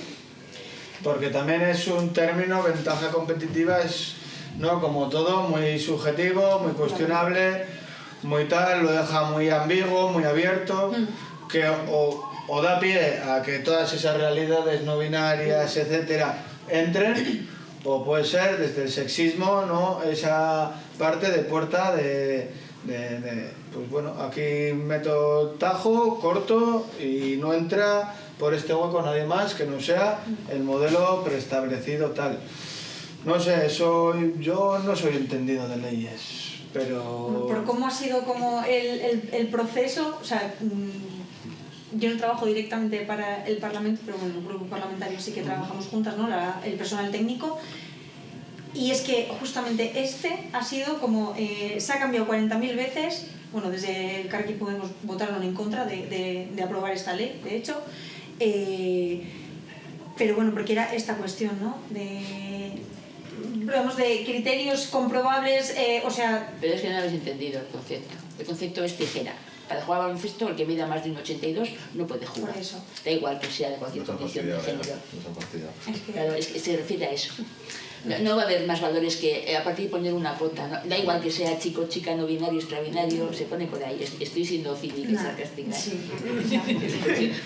Porque también es un término, ventaja competitiva es, ¿no?, como todo, muy subjetivo, muy cuestionable, muy tal, lo deja muy ambiguo, muy abierto, que o da pie a que todas esas realidades no binarias, etcétera, entren, o puede ser desde el sexismo, ¿no?, esa parte de puerta pues bueno, aquí meto tajo, corto y no entra, por este hueco nadie más que no sea el modelo preestablecido tal. No sé, yo no soy entendido de leyes, pero... Por cómo ha sido como el proceso, o sea, yo no trabajo directamente para el Parlamento, pero bueno, el grupo parlamentario sí que trabajamos juntas, ¿no? El personal técnico. Y es que justamente este ha sido como, se ha cambiado 40.000 veces, bueno, desde el Carrequín Podemos votaron en contra de aprobar esta ley, de hecho, pero bueno, porque era esta cuestión, ¿no? Digamos, de criterios comprobables, o sea... Pero es que no habéis entendido el concepto. El concepto es tijera. Para jugar al baloncesto, el que mida más de 1,82 no puede jugar. Por eso. Da igual que sea de cualquier Nos han condición de fastidiado, género. nos han fastidiado. Claro, es que se refiere a eso. No va a haber más valores que a partir de poner una cuota. ¿No? Da igual que sea chico, chica, no binario, extrabinario, se pone por ahí. Estoy siendo cínica y sarcástica. Sí.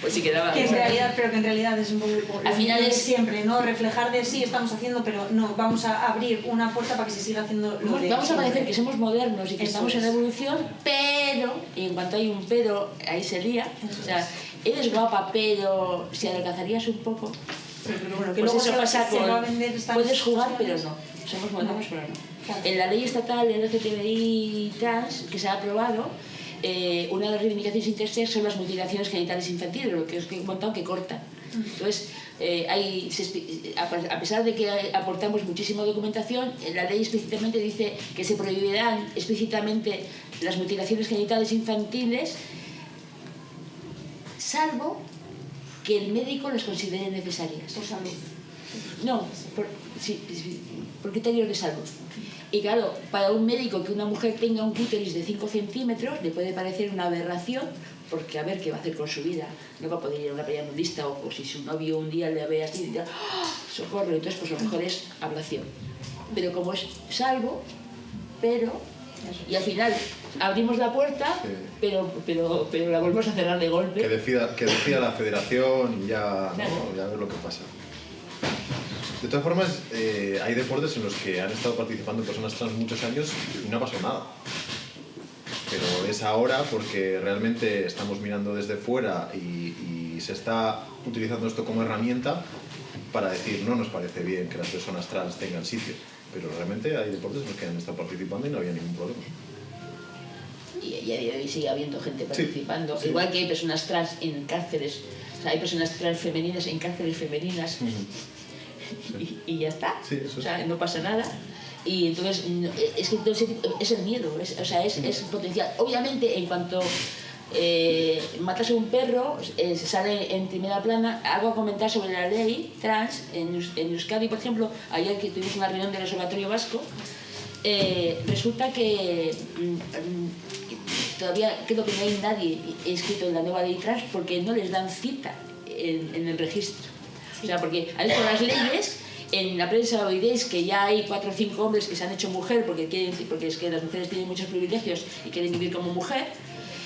Pues sí quedaba. Que en realidad, pero que en realidad es un poco Al final es siempre, ¿no? Reflejar de sí estamos haciendo, pero no, vamos a abrir una puerta para que se siga haciendo lo de Vamos a parecer siempre. que somos modernos y que Eso estamos en es. evolución, pero, y en cuanto hay un pero, ahí se lía. O sea, eres guapa, pero si adelgazarías un poco, Sí, pero bueno, que pues luego eso pasa se va a con... vender estas Puedes jugar, pero cuestiones. no. Somos modernos, pero no. Claro. En la ley estatal LGTBI trans, que se ha aprobado, una de las reivindicaciones intersex son las mutilaciones genitales infantiles, lo que os he contado que cortan. Entonces, a pesar de que aportamos muchísima documentación, la ley explícitamente dice que se prohibirán explícitamente las mutilaciones genitales infantiles, salvo que el médico las considere necesarias. Por salud. No, por criterios de salud. Y claro, para un médico que una mujer tenga un clítoris de 5 centímetros le puede parecer una aberración, porque a ver qué va a hacer con su vida. No va a poder ir a una playa nudista, o si su novio un día le ve así y dirá, ¡oh, socorro! Entonces pues lo mejor es ablación. Pero como es salvo, pero... Y al final abrimos la puerta, Sí. pero la volvemos a cerrar de golpe. Que decida la federación y ya, Claro. ¿no? Ya ver lo que pasa. De todas formas, hay deportes en los que han estado participando personas trans muchos años y no ha pasado nada. Pero es ahora porque realmente estamos mirando desde fuera y se está utilizando esto como herramienta para decir no nos parece bien que las personas trans tengan sitio. Pero realmente hay deportes en los que han estado participando y no había ningún problema. Y a día de hoy sigue habiendo gente participando. sí. Igual que hay personas trans en cárceles, o sea, hay personas trans femeninas en cárceles femeninas y ya está. Sí, eso o sea, no pasa nada. Y entonces, es que todo ese tipo- es el miedo, es potencial. Obviamente, en cuanto matas a un perro, se sale en primera plana. Algo a comentar sobre la ley trans en Euskadi, por ejemplo, ayer que tuvimos una reunión del Observatorio Vasco, resulta que todavía creo que no hay nadie inscrito en la nueva ley trans porque no les dan cita en el registro. O sea, porque han hecho las leyes, en la prensa oiréis que ya hay 4 o 5 hombres que se han hecho mujer porque es que las mujeres tienen muchos privilegios y quieren vivir como mujer,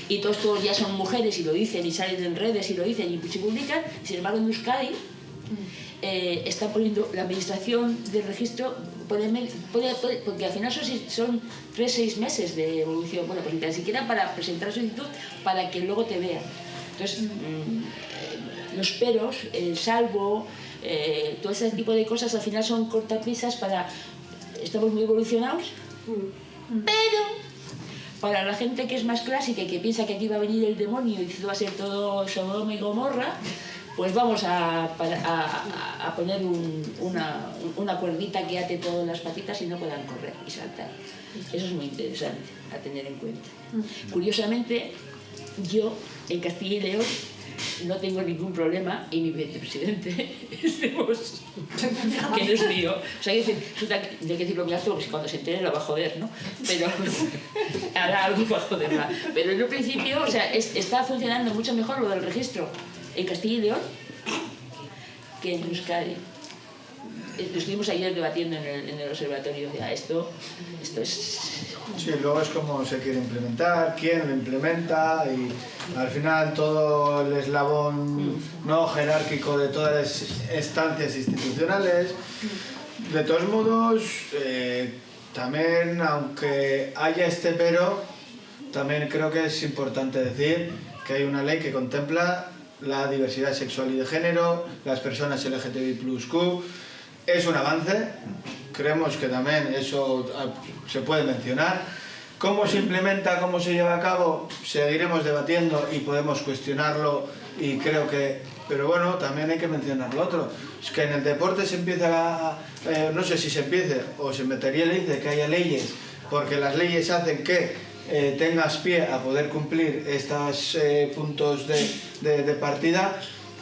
y todos ya son mujeres y lo dicen y salen en redes y lo dicen y publican. Sin embargo, en Euskadi están poniendo la administración del registro, porque al final son 3-6 meses de evolución, bueno, pues ni siquiera para presentar solicitud para que luego te vean. Entonces, los peros, el salvo, todo ese tipo de cosas al final son cortapisas para... Estamos muy evolucionados, pero para la gente que es más clásica y que piensa que aquí va a venir el demonio y va a ser todo Sodoma y Gomorra, pues vamos a poner una cuerdita que ate todas las patitas y no puedan correr y saltar. Eso es muy interesante a tener en cuenta. Curiosamente, yo en Castilla y León no tengo ningún problema y mi vicepresidente es de Vox, que no es mío. O sea, hay que decirlo muy alto porque cuando se entere lo va a joder, ¿no? Pero hará algo para joderla. Pero en un principio, o sea, está funcionando mucho mejor lo del registro en Castilla y León que en Euskadi. Estuvimos ayer debatiendo en el observatorio, ya, esto es... Sí, luego es como se quiere implementar, quién lo implementa y al final todo el eslabón no jerárquico de todas las estancias institucionales. De todos modos, también, aunque haya pero, también creo que es importante decir que hay una ley que contempla la diversidad sexual y de género, las personas LGTBIQ+, es un avance, creemos que también eso se puede mencionar. ¿Cómo se implementa, cómo se lleva a cabo? Seguiremos debatiendo y podemos cuestionarlo y creo que... Pero bueno, también hay que mencionar lo otro. Es que en el deporte se empieza a... no sé si se empiece o se materialice que haya leyes, porque las leyes hacen que tengas pie a poder cumplir estos puntos de partida.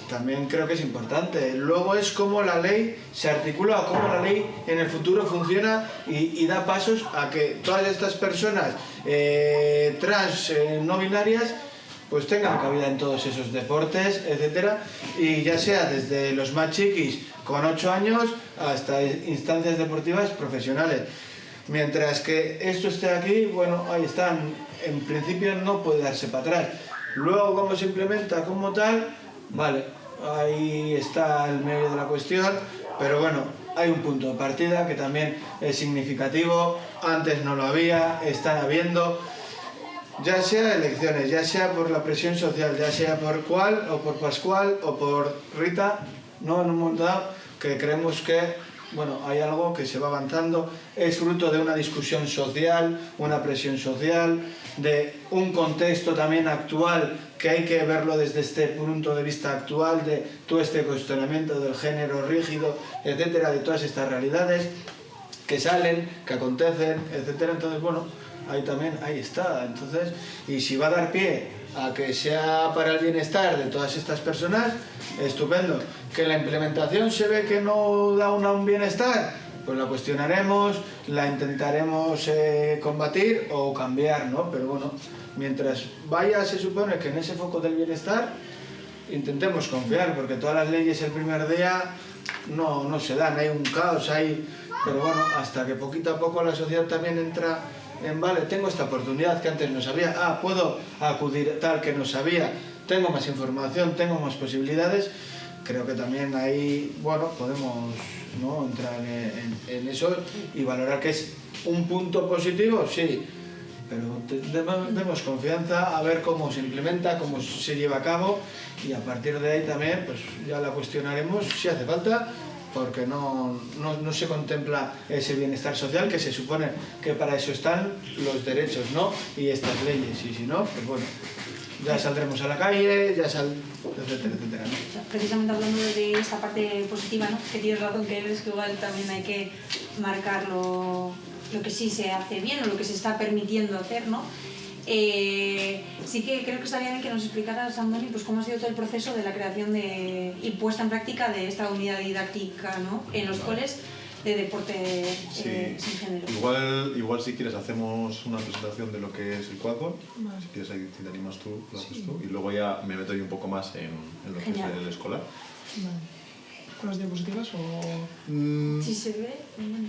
También creo que es importante. Luego es cómo la ley se articula o cómo la ley en el futuro funciona y da pasos a que todas estas personas trans, no binarias, pues tengan cabida en todos esos deportes, etcétera, y ya sea desde los más chiquis con 8 años hasta instancias deportivas profesionales. Mientras que esto esté aquí, bueno, ahí están. En principio no puede darse para atrás. Luego, cómo se implementa como tal, vale, ahí está el medio de la cuestión, pero bueno, hay un punto de partida que también es significativo. Antes no lo había, están habiendo, ya sea elecciones, ya sea por la presión social, ya sea por Cual o por Pascual o por Rita, no en un momento dado, que creemos que bueno, hay algo que se va avanzando, es fruto de una discusión social, una presión social, de un contexto también actual que hay que verlo desde este punto de vista actual, de todo este cuestionamiento del género rígido, etcétera, de todas estas realidades que salen, que acontecen, etcétera. Entonces, bueno, ahí está. Entonces, y si va a dar pie a que sea para el bienestar de todas estas personas, estupendo. Que la implementación se ve que no da un bienestar, pues la cuestionaremos, la intentaremos combatir o cambiar, ¿no? Pero bueno, mientras vaya, se supone que en ese foco del bienestar, intentemos confiar, porque todas las leyes el primer día no se dan, hay un caos, pero bueno, hasta que poquito a poco la sociedad también entra en, vale, tengo esta oportunidad que antes no sabía, puedo acudir tal que no sabía, tengo más información, tengo más posibilidades. Creo que también ahí, bueno, podemos, ¿no?, entrar en eso y valorar que es un punto positivo, sí, pero demos confianza a ver cómo se implementa, cómo se lleva a cabo y a partir de ahí también pues ya la cuestionaremos si hace falta, porque no se contempla ese bienestar social que se supone que para eso están los derechos, ¿no?, y estas leyes, y si no, pues bueno, ya saldremos a la calle, etcétera, etcétera, ¿no? Precisamente hablando de esta parte positiva, ¿no?, que tienes razón, que es que igual también hay que marcar lo que sí se hace bien o lo que se está permitiendo hacer, ¿no? Sí que creo que estaría bien que nos explicaras, Andoni, pues cómo ha sido todo el proceso de la creación y puesta en práctica de esta unidad didáctica, ¿no?, en los coles de deporte sin género. Igual si quieres hacemos una presentación de lo que es el quadball, vale. Si quieres, si te animas tú, lo haces tú, y luego ya me meto yo un poco más en lo que es el escolar. Vale. ¿Con las diapositivas o...? Si se ve...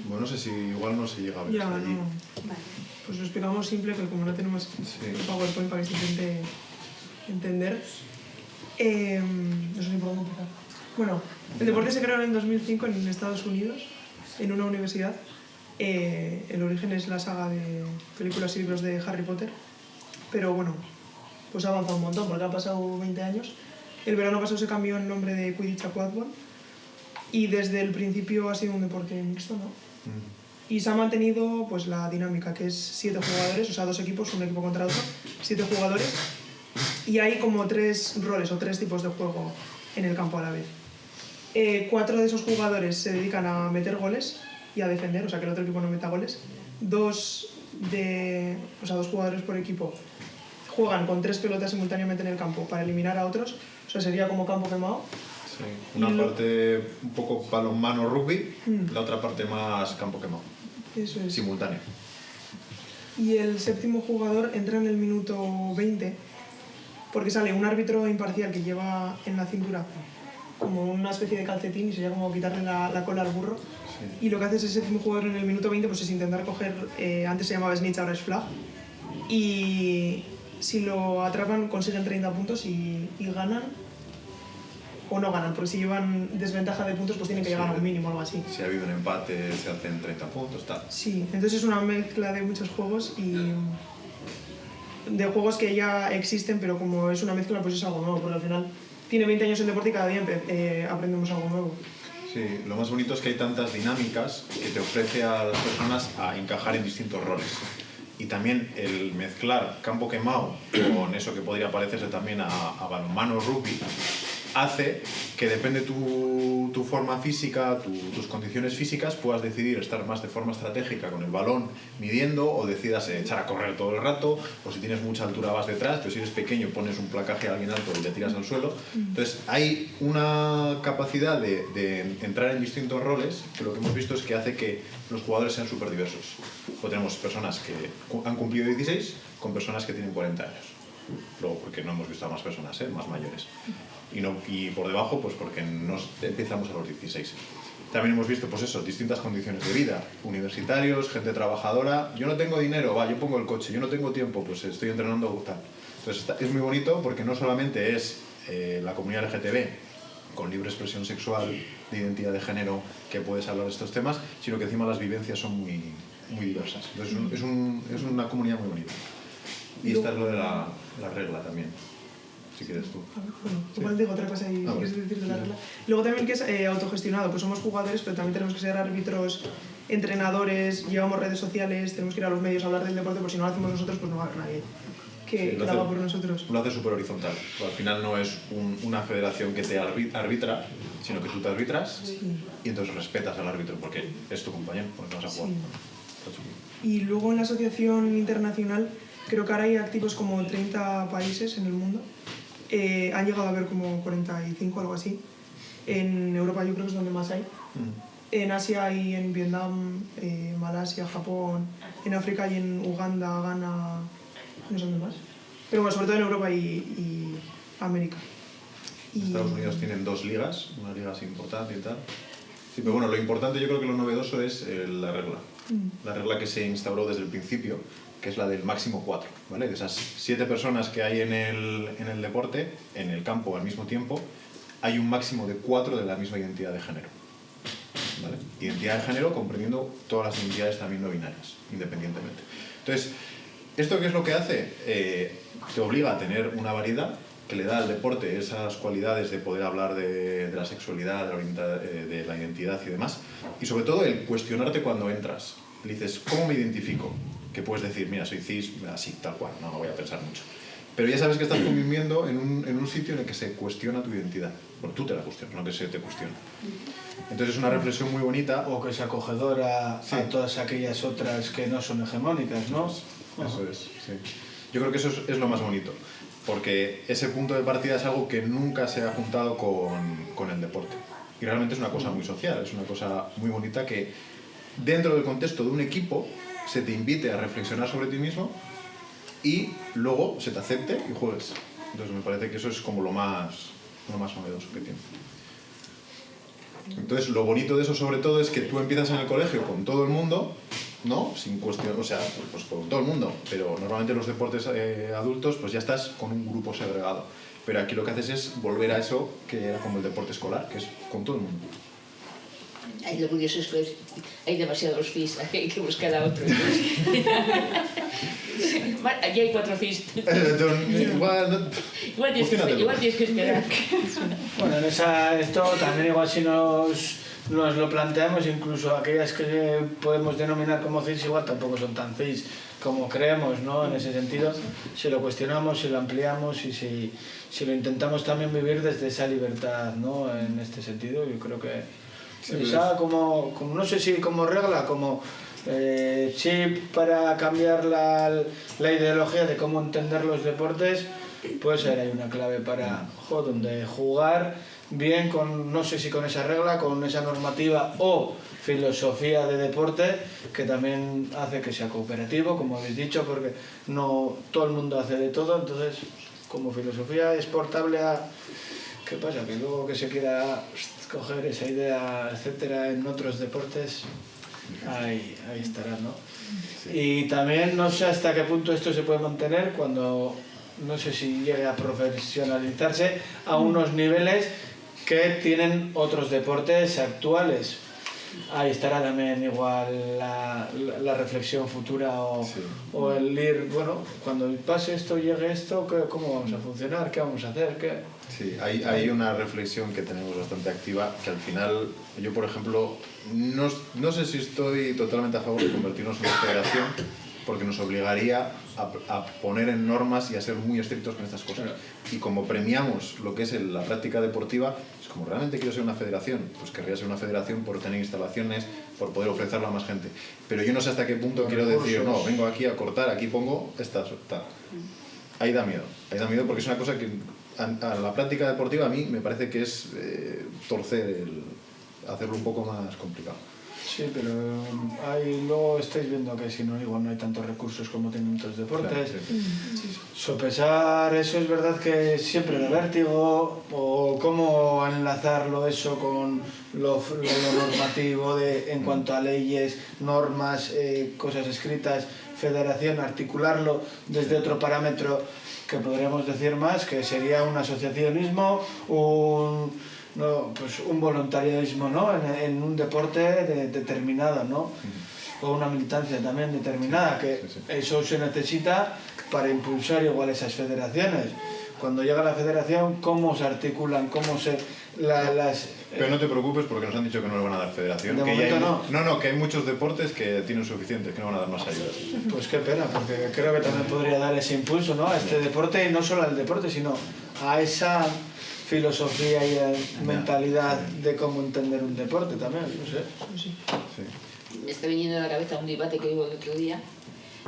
Bueno, no sé si igual no se llega a ver ya, allí. No. Vale. Pues lo explicamos simple, que como no tenemos el PowerPoint para que se intente entender, no sé ni por dónde empezar. Bueno, el deporte se creó en 2005 en Estados Unidos, en una universidad. El origen es la saga de películas y libros de Harry Potter, pero bueno, pues ha avanzado un montón porque han pasado 20 años. El verano pasado se cambió el nombre de Quidditch a Quadball y desde el principio ha sido un deporte mixto, ¿no? Y se ha mantenido pues la dinámica, que es 7 jugadores, o sea, 2 equipos, un equipo contra otro, 7 jugadores, y hay como 3 roles o 3 tipos de juego en el campo a la vez. 4 de esos jugadores se dedican a meter goles y a defender, o sea, que el otro equipo no meta goles. 2 jugadores por equipo juegan con 3 pelotas simultáneamente en el campo para eliminar a otros, o sea, sería como campo quemado. Sí, una parte un poco balonmano rugby, la otra parte más campo quemado. Eso es. Simultáneo. Y el 7º jugador entra en el minuto 20 porque sale un árbitro imparcial que lleva en la cintura como una especie de calcetín y sería como quitarle la cola al burro. Sí. Y lo que hace ese 7º jugador en el minuto 20 pues es intentar coger, antes se llamaba snitch, ahora es flag, y si lo atrapan consiguen 30 puntos y ganan o no ganan, porque si llevan desventaja de puntos pues tienen que llegar a un mínimo o algo así. Si ha habido un empate se hacen 30 puntos, tal. Sí, entonces es una mezcla de muchos juegos y de juegos que ya existen, pero como es una mezcla pues es algo nuevo, porque al final tiene 20 años en deporte y cada día aprendemos algo nuevo. Sí, lo más bonito es que hay tantas dinámicas que te ofrece a las personas a encajar en distintos roles. Y también el mezclar campo quemado con eso que podría parecerse también a balonmano o rugby, hace que depende tu forma física, tus condiciones físicas, puedas decidir estar más de forma estratégica con el balón midiendo, o decidas echar a correr todo el rato, o si tienes mucha altura vas detrás, pero si eres pequeño pones un placaje a alguien alto y le tiras al suelo. Entonces hay una capacidad de entrar en distintos roles que lo que hemos visto es que hace que los jugadores sean súper diversos. O tenemos personas que han cumplido 16 con personas que tienen 40 años. Luego porque no hemos visto a más personas, más mayores. Y por debajo, pues porque empezamos a los 16. También hemos visto, pues eso, distintas condiciones de vida. Universitarios, gente trabajadora. Yo no tengo dinero, yo pongo el coche. Yo no tengo tiempo, pues estoy entrenando tal. Entonces es muy bonito porque no solamente es la comunidad LGTB con libre expresión sexual, de identidad de género, que puedes hablar de estos temas, sino que encima las vivencias son muy diversas. Entonces es una comunidad muy bonita. Y esta es lo de la regla también, si quieres tú. Bueno, igual digo otra cosa y quieres decir de la regla. Luego también que es autogestionado, pues somos jugadores, pero también tenemos que ser árbitros, entrenadores, llevamos redes sociales, tenemos que ir a los medios a hablar del deporte, porque si no lo hacemos nosotros, pues no va a haber nadie que lo haga por nosotros. Lo hace súper horizontal. Al final no es una federación que te arbitra, sino que tú te arbitras y entonces respetas al árbitro porque es tu compañero, porque vas a jugar. Sí. Y luego en la asociación internacional, creo que ahora hay activos como 30 países en el mundo. Han llegado a haber como 45 o algo así. En Europa yo creo que es donde más hay. En Asia hay en Vietnam, Malasia, Japón. En África hay en Uganda, Ghana, no sé dónde más. Pero bueno, sobre todo en Europa y América. Estados Unidos tienen 2 ligas, una liga así importante y tal. Sí, pero bueno, lo importante, yo creo que lo novedoso es la regla. La regla que se instauró desde el principio, que es la del máximo 4, ¿vale? De esas 7 personas que hay en el deporte, en el campo al mismo tiempo, hay un máximo de 4 de la misma identidad de género, ¿vale? Identidad de género comprendiendo todas las identidades también no binarias, independientemente. Entonces, ¿esto qué es lo que hace? Te obliga a tener una variedad que le da al deporte esas cualidades de poder hablar de la sexualidad, de la identidad y demás, y sobre todo el cuestionarte cuando entras. Le dices, ¿cómo me identifico? Que puedes decir, mira, soy cis, así, tal cual, no voy a pensar mucho. Pero ya sabes que estás conviviendo en un sitio en el que se cuestiona tu identidad. Bueno, tú te la cuestionas, no que se te cuestiona. Entonces es una reflexión muy bonita. O que es acogedora sí, a todas aquellas otras que no son hegemónicas, ¿no? Eso es, sí. Yo creo que eso es lo más bonito, porque ese punto de partida es algo que nunca se ha juntado con el deporte. Y realmente es una cosa muy social, es una cosa muy bonita que dentro del contexto de un equipo se te invite a reflexionar sobre ti mismo y luego se te acepte y juegues. Entonces me parece que eso es como lo más novedoso que tiene. Entonces lo bonito de eso sobre todo es que tú empiezas en el colegio con todo el mundo, ¿no? Sin cuestión, o sea, pues con todo el mundo, pero normalmente en los deportes adultos pues ya estás con un grupo segregado. Pero aquí lo que haces es volver a eso que era como el deporte escolar, que es con todo el mundo. Ay, lo curioso es que hay demasiados cis, hay que buscar a otro. Aquí hay 4 cis. Igual tienes que esperar. Bueno, esto también igual si nos lo planteamos, incluso aquellas que podemos denominar como cis igual tampoco son tan cis como creemos, ¿no? En ese sentido, si lo cuestionamos, si lo ampliamos y si lo intentamos también vivir desde esa libertad, ¿no? En este sentido, yo creo que esa como no sé si como regla, como chip para cambiar la ideología de cómo entender los deportes, puede ser ahí una clave para donde jugar bien con, no sé si con esa regla, con esa normativa o filosofía de deporte que también hace que sea cooperativo, como habéis dicho, porque no todo el mundo hace de todo, entonces como filosofía exportable a... ¿Qué pasa? Que luego que se quiera coger esa idea, etcétera, en otros deportes, ahí estará, ¿no? Sí. Y también no sé hasta qué punto esto se puede mantener cuando, no sé si llegue a profesionalizarse a unos niveles que tienen otros deportes actuales. ahí estará también igual la reflexión futura o el ir, bueno, cuando pase esto, llegue esto, ¿cómo vamos a funcionar? ¿Qué vamos a hacer? ¿Qué? Sí, hay una reflexión que tenemos bastante activa, que al final, yo por ejemplo, no sé si estoy totalmente a favor de convertirnos en una federación, porque nos obligaría a poner en normas y a ser muy estrictos con estas cosas. Y como premiamos lo que es la práctica deportiva, es como realmente quiero ser una federación, pues querría ser una federación por tener instalaciones, por poder ofrecerlo a más gente. Pero yo no sé hasta qué punto quiero decir, no, vengo aquí a cortar, aquí pongo estas, tal. Ahí da miedo porque es una cosa que a la práctica deportiva a mí me parece que es torcer, hacerlo un poco más complicado. Sí, pero luego estáis viendo que si no, igual no hay tantos recursos como tienen otros deportes. Claro, sí. Sopesar eso es verdad que siempre da vértigo, o cómo enlazarlo eso con lo normativo en cuanto a leyes, normas, cosas escritas, federación, articularlo desde otro parámetro que podríamos decir más, que sería un asociacionismo, un voluntarismo, ¿no? en un deporte determinado, ¿no? O una militancia también determinada, que eso se necesita para impulsar igual esas federaciones. Cuando llega la federación, ¿cómo se articulan? ¿Cómo se...? Pero no te preocupes porque nos han dicho que no le van a dar federación. De momento no. Que hay muchos deportes que tienen suficientes, que no van a dar más ayudas. Pues qué pena, porque creo que también podría dar ese impulso, ¿no? A este deporte, y no solo al deporte, sino a esa filosofía y mentalidad de cómo entender un deporte también, no sé. Sí. Me está viniendo a la cabeza un debate que hubo el otro día,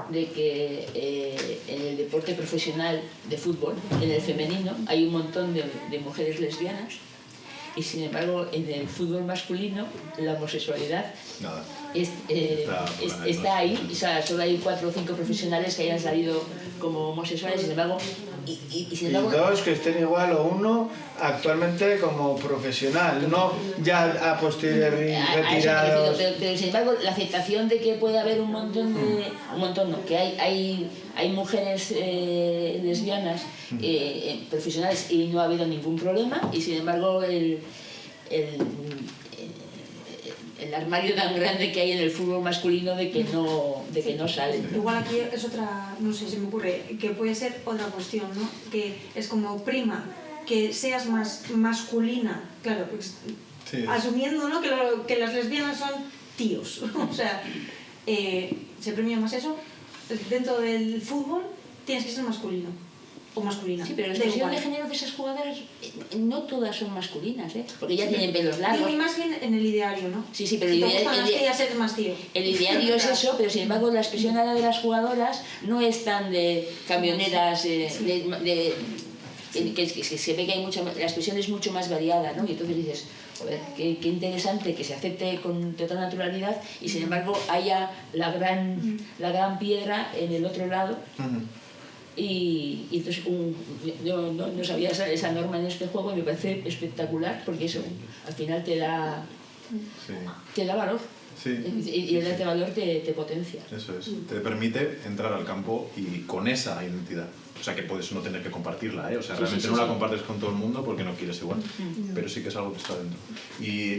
de que en el deporte profesional de fútbol, en el femenino, hay un montón de mujeres lesbianas, y sin embargo en el fútbol masculino la homosexualidad está ahí, o sea, solo hay 4 o 5 profesionales que hayan salido como homosexuales, sin embargo, y 2 que estén igual, o 1 actualmente como profesional, no ya a posteriori retirados. Pero sin embargo la aceptación de que puede haber un montón no, que hay mujeres lesbianas profesionales y no ha habido ningún problema, y sin embargo el armario tan grande que hay en el fútbol masculino de que no salen. Igual aquí es otra, no sé, se me ocurre, que puede ser otra cuestión, ¿no? Que es como prima, que seas más masculina, claro, pues, sí, asumiendo, ¿no? que las lesbianas son tíos, o sea, se premia más eso. Dentro del fútbol tienes que ser masculino o masculina. Sí, pero la expresión de género de esas jugadoras no todas son masculinas, ¿eh? Porque ya tienen pelos largos. Y más bien en el ideario, ¿no? Sí, pero si te gustan las tías, eres más tío. El ideario es eso, pero sin embargo la expresión de las jugadoras no es tan de camioneras, que se ve que hay la expresión es mucho más variada, ¿no? Y entonces dices, joder, qué interesante que se acepte con total naturalidad y sin embargo haya la gran piedra en el otro lado. Y entonces yo no sabía esa norma en este juego y me parece espectacular porque eso al final te da valor. Sí. Y el darte valor te potencia. Eso es, te permite entrar al campo y con esa identidad. O sea que puedes no tener que compartirla, ¿eh? O sea, realmente no la compartes con todo el mundo porque no quieres igual, pero sí que es algo que está dentro. Y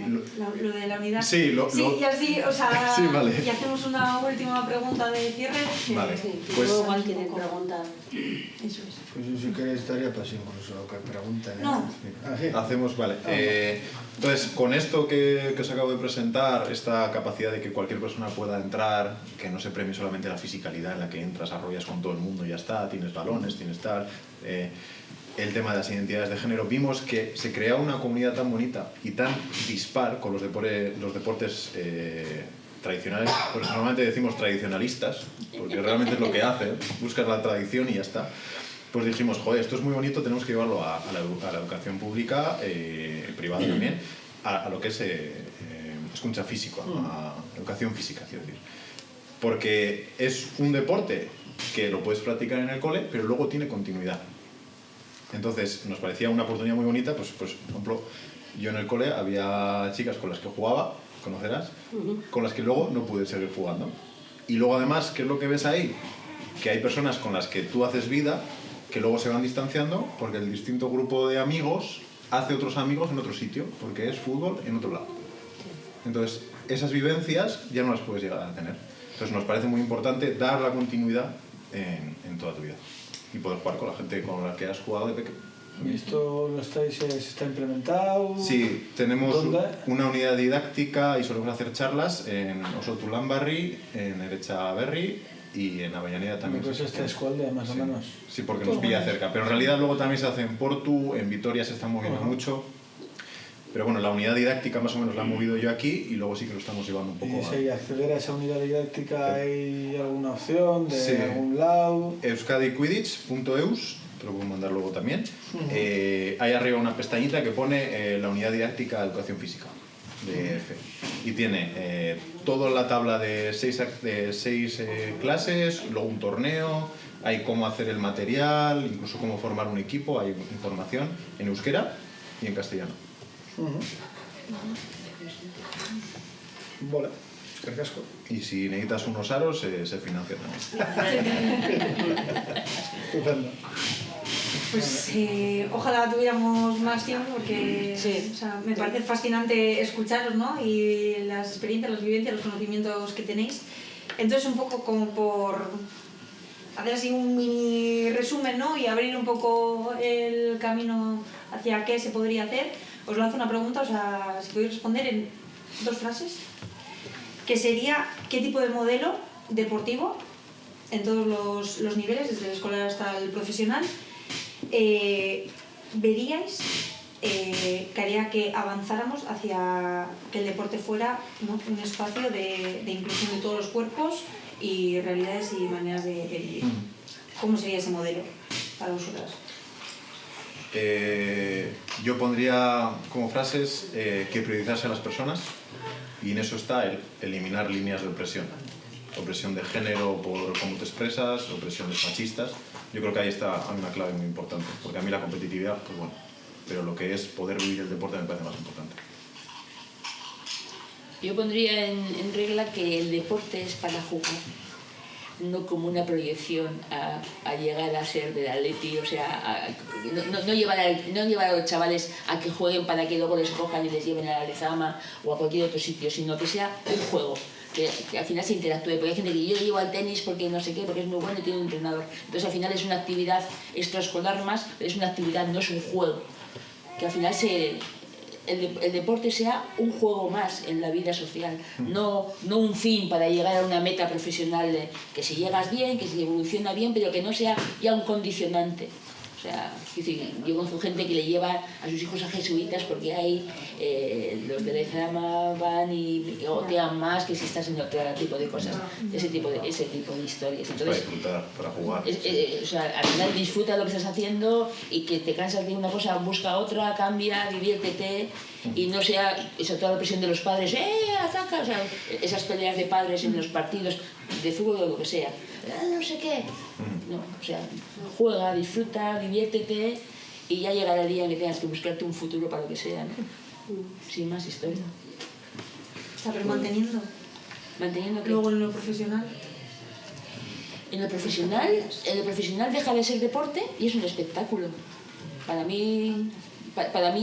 lo de la unidad. Sí, y así, o sea, sí, vale. Y hacemos una última pregunta de cierre. Vale, pues igual quieren preguntar. Eso es. Pues yo si queréis estaría pues incluso que pregunten. No. Hacemos, vale. Entonces, con esto que os acabo de presentar, esta capacidad de que cualquier persona pueda entrar, que no se premie solamente la fisicalidad en la que entras, arrollas con todo el mundo y ya está, tienes balones, tienes tal, el tema de las identidades de género, vimos que se crea una comunidad tan bonita y tan dispar con los deportes tradicionales, pues normalmente decimos tradicionalistas, porque realmente es lo que hacen, buscas la tradición y ya está. Pues dijimos, joder, esto es muy bonito, tenemos que llevarlo a la educación pública, privada también, a lo que es escucha físico, a educación física, quiero decir. Porque es un deporte que lo puedes practicar en el cole, pero luego tiene continuidad. Entonces, nos parecía una oportunidad muy bonita, pues por ejemplo, yo en el cole había chicas con las que jugaba, conocerás, con las que luego no pude seguir jugando. Y luego además, ¿qué es lo que ves ahí? Que hay personas con las que tú haces vida, que luego se van distanciando porque el distinto grupo de amigos hace otros amigos en otro sitio, porque es fútbol en otro lado. Entonces, esas vivencias ya no las puedes llegar a tener. Entonces nos parece muy importante dar la continuidad en toda tu vida y poder jugar con la gente con la que has jugado de pequeño. ¿Y esto se está implementado? Sí, tenemos ¿Dónde? una unidad didáctica y solemos hacer charlas en Osotulambarri, en Eretxaberri y en Avellaneda también. Pues esta escuela, más o menos. Sí, porque nos pilla cerca. Pero en realidad luego también se hace en Portu, en Vitoria se está moviendo Ajá. mucho. Pero bueno, la unidad didáctica más o menos la he movido yo aquí y luego sí que lo estamos llevando un poco ¿Y si acceder a esa unidad didáctica hay alguna opción de Sí. algún lado? euskadiquidditch.eus, te lo puedo mandar luego también. Hay arriba una pestañita que pone la unidad didáctica de educación física de EFE. Y tiene toda la tabla de seis clases, luego un torneo, hay cómo hacer el material, incluso cómo formar un equipo, hay información en euskera y en castellano. Vale, casco. Y si necesitas unos aros, se financia también. Estupendo. Pues ojalá tuviéramos más tiempo porque Sí. o sea, me parece fascinante escucharos, ¿no? Y las experiencias, las vivencias, los conocimientos que tenéis. Entonces un poco como por hacer así un mini resumen, ¿no? Y abrir un poco el camino hacia qué se podría hacer. Os lanzo una pregunta, o sea, si podéis responder en 2 frases, que sería ¿qué tipo de modelo deportivo en todos los niveles, desde el escolar hasta el profesional, veríais que haría que avanzáramos hacia que el deporte fuera, ¿no?, un espacio de inclusión de todos los cuerpos y realidades y maneras de vivir? ¿Cómo sería ese modelo para vosotras? Yo pondría como frases que priorizarse a las personas y en eso está el eliminar líneas de opresión. Opresión de género por cómo te expresas, opresiones machistas. Yo creo que ahí está una clave muy importante, porque a mí la competitividad, pues bueno, pero lo que es poder vivir el deporte me parece más importante. Yo pondría en regla que el deporte es para jugar, no como una proyección a llegar a ser del Atleti, o sea, no llevar a los chavales a que jueguen para que luego les cojan y les lleven a la Lezama o a cualquier otro sitio, sino que sea un juego, que al final se interactúe, porque hay gente que yo llevo al tenis porque no sé qué, porque es muy bueno y tiene un entrenador, entonces al final es una actividad extraescolar más, pero es una actividad, no es un juego, que al final el deporte sea un juego más en la vida social, no un fin para llegar a una meta profesional, que si llegas bien, que si evoluciona bien, pero que no sea ya un condicionante. O sea, yo conozco gente que le lleva a sus hijos a jesuitas porque hay los de Lezama van y otean más que si estás en otro tipo de cosas, ese tipo de historias. Entonces, Para disfrutar, para jugar. o sea, al final disfruta lo que estás haciendo y que te cansas de una cosa, busca otra, cambia, diviértete y no sea esa toda la presión de los padres, ataca, o sea, esas peleas de padres en los partidos de fútbol o lo que sea, no sé qué. No, o sea, juega, disfruta, diviértete y ya llegará el día en que tengas que buscarte un futuro para lo que sea, ¿no? Sin más historia. O sea, pero manteniendo que luego en lo profesional. En lo profesional deja de ser deporte y es un espectáculo. Para mí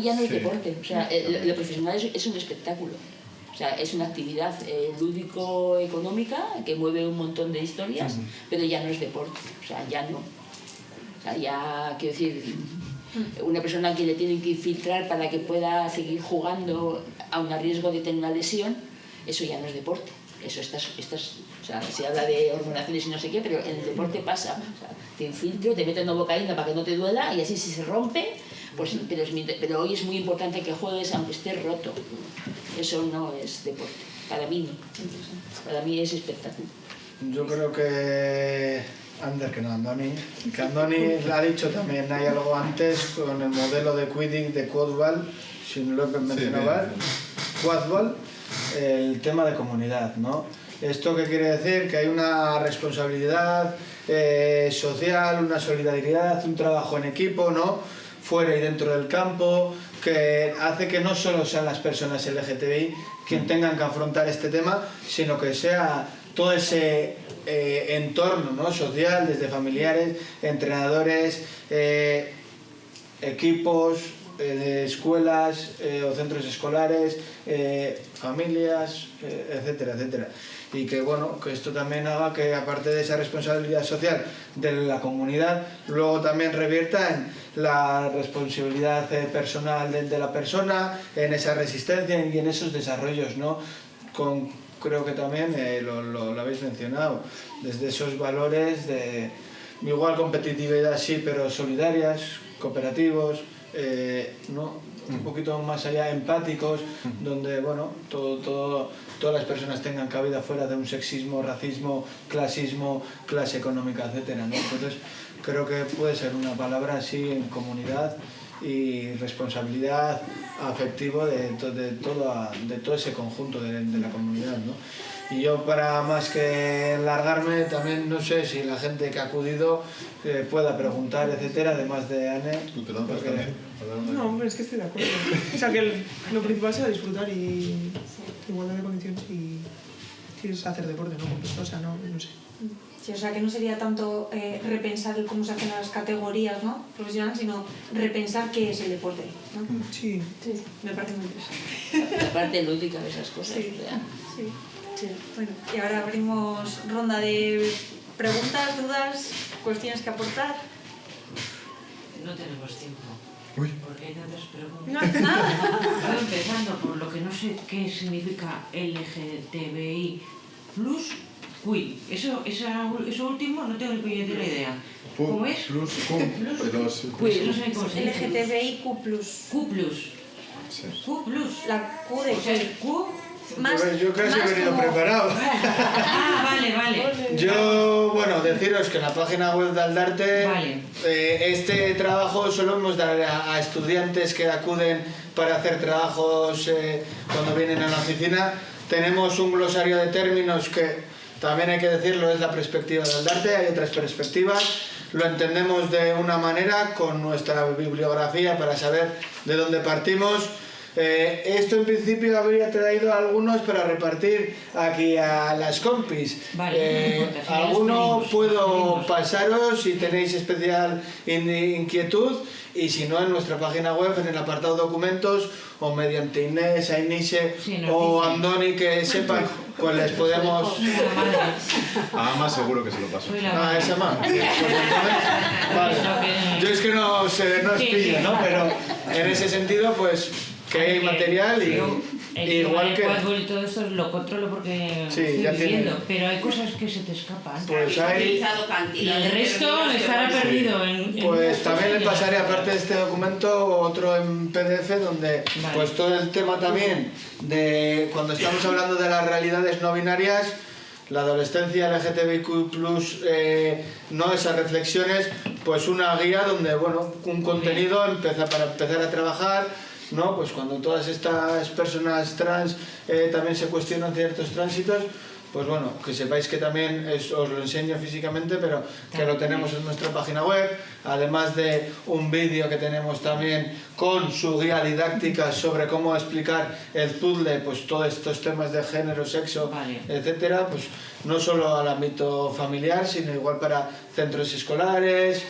ya no es deporte, o sea, lo profesional es un espectáculo. O sea, es una actividad lúdico-económica que mueve un montón de historias, pero ya no es deporte, o sea, ya no. O sea, ya, quiero decir, una persona que le tienen que infiltrar para que pueda seguir jugando aun a riesgo de tener una lesión, eso ya no es deporte. Eso o sea, se habla de hormonaciones y no sé qué, pero en el deporte pasa. O sea, te infiltro, te meten novocaína para que no te duela y así si se rompe, pues, pero hoy es muy importante que juegues aunque estés roto. Eso no es deporte. Para mí no. Para mí es espectáculo. Yo creo que Andoni ha dicho también, hay algo antes con el modelo de Quidditch de Quadball, si no lo he mencionado mal, Quadball, el tema de comunidad, ¿no? ¿Esto qué quiere decir? Que hay una responsabilidad social, una solidaridad, un trabajo en equipo, ¿no?, fuera y dentro del campo, que hace que no solo sean las personas LGTBI quien tengan que afrontar este tema, sino que sea todo ese entorno, ¿no?, social, desde familiares, entrenadores, equipos, escuelas o centros escolares, familias, etcétera, etcétera. Y que bueno, que esto también haga que, aparte de esa responsabilidad social de la comunidad, luego también revierta en la responsabilidad personal de la persona, en esa resistencia y en esos desarrollos, ¿no? Creo que también lo habéis mencionado, desde esos valores de igual competitividad, sí, pero solidarias, cooperativos, ¿no? Un poquito más allá, empáticos, donde bueno, todas las personas tengan cabida fuera de un sexismo, racismo, clasismo, clase económica, etcétera, ¿no? Entonces creo que puede ser una palabra así en comunidad y responsabilidad afectivo de todo ese conjunto de la comunidad, ¿no? Y yo, para más que largarme, también no sé si la gente que ha acudido pueda preguntar, etcétera, además de Anne. ¿Tú te lanzas porque... también? No, hombre, es que estoy de acuerdo. O sea, que lo principal sea disfrutar y igualdad de condiciones y quieres hacer deporte, ¿no? Porque, o sea, no sé. Sí, o sea, que no sería tanto repensar cómo se hacen las categorías, ¿no? Profesionales, sino repensar qué es el deporte, ¿no? Sí. Sí, me parece muy interesante. La parte lúdica de esas cosas. Sí. O sea. Sí. Sí. Bueno, y ahora abrimos ronda de preguntas, dudas, cuestiones que aportar. No tenemos tiempo. Uy. Porque hay tantas preguntas. Yo empezando por lo que no sé qué significa LGTBI plus Queen. Eso último no tengo ni puñetera idea. ¿Cómo es? Plus, cum, de los... Queen. No sé cómo se dice. LGTBIQ+. Q plus. Sí. Q plus. La Q de O sea, el Q. más, Yo casi más he venido como- preparado. Ah, vale. Yo, bueno, deciros que en la página web de Aldarte, Vale. este trabajo solemos dar a estudiantes que acuden para hacer trabajos cuando vienen a la oficina. Tenemos un glosario de términos que, también hay que decirlo, es la perspectiva de Aldarte, hay otras perspectivas. Lo entendemos de una manera con nuestra bibliografía para saber de dónde partimos. Esto en principio habría traído algunos para repartir aquí a las compis. Vale, no importa, si Alguno los puedo pedimos. pasaros si tenéis especial inquietud, y si no, en nuestra página web, en el apartado documentos, o mediante Inés, Ainiche Sí, nos o dicen. Andoni, que sepan, pues les podemos... Soy la madre. Ah, más seguro que se lo paso. Soy la Ah, madre. esa más. Pues entonces, vale. Eso que- Yo es que no os Sí, pillo, sí. ¿no? Pero en ese sentido, pues, que hay material y Yo, el igual tema que... del Quadbull y todo esto lo controlo porque Sí, estoy ya tiene- viviendo, pero hay cosas que se te escapan. Pues hay... Y el resto estará perdido en... Pues también le pasaré, aparte de este documento, otro en PDF donde Vale. pues todo el tema también de cuando estamos hablando de las realidades no binarias, la adolescencia LGTBIQ+, no esas reflexiones, pues una guía donde, bueno, un contenido para empezar a trabajar, ¿no? Pues cuando todas estas personas trans también se cuestionan ciertos tránsitos, pues bueno, que sepáis que también os lo enseño físicamente, pero que lo tenemos en nuestra página web, además de un vídeo que tenemos también con su guía didáctica sobre cómo explicar el puzzle, pues todos estos temas de género, sexo, Vale. etcétera, pues no solo al ámbito familiar, sino igual para centros escolares,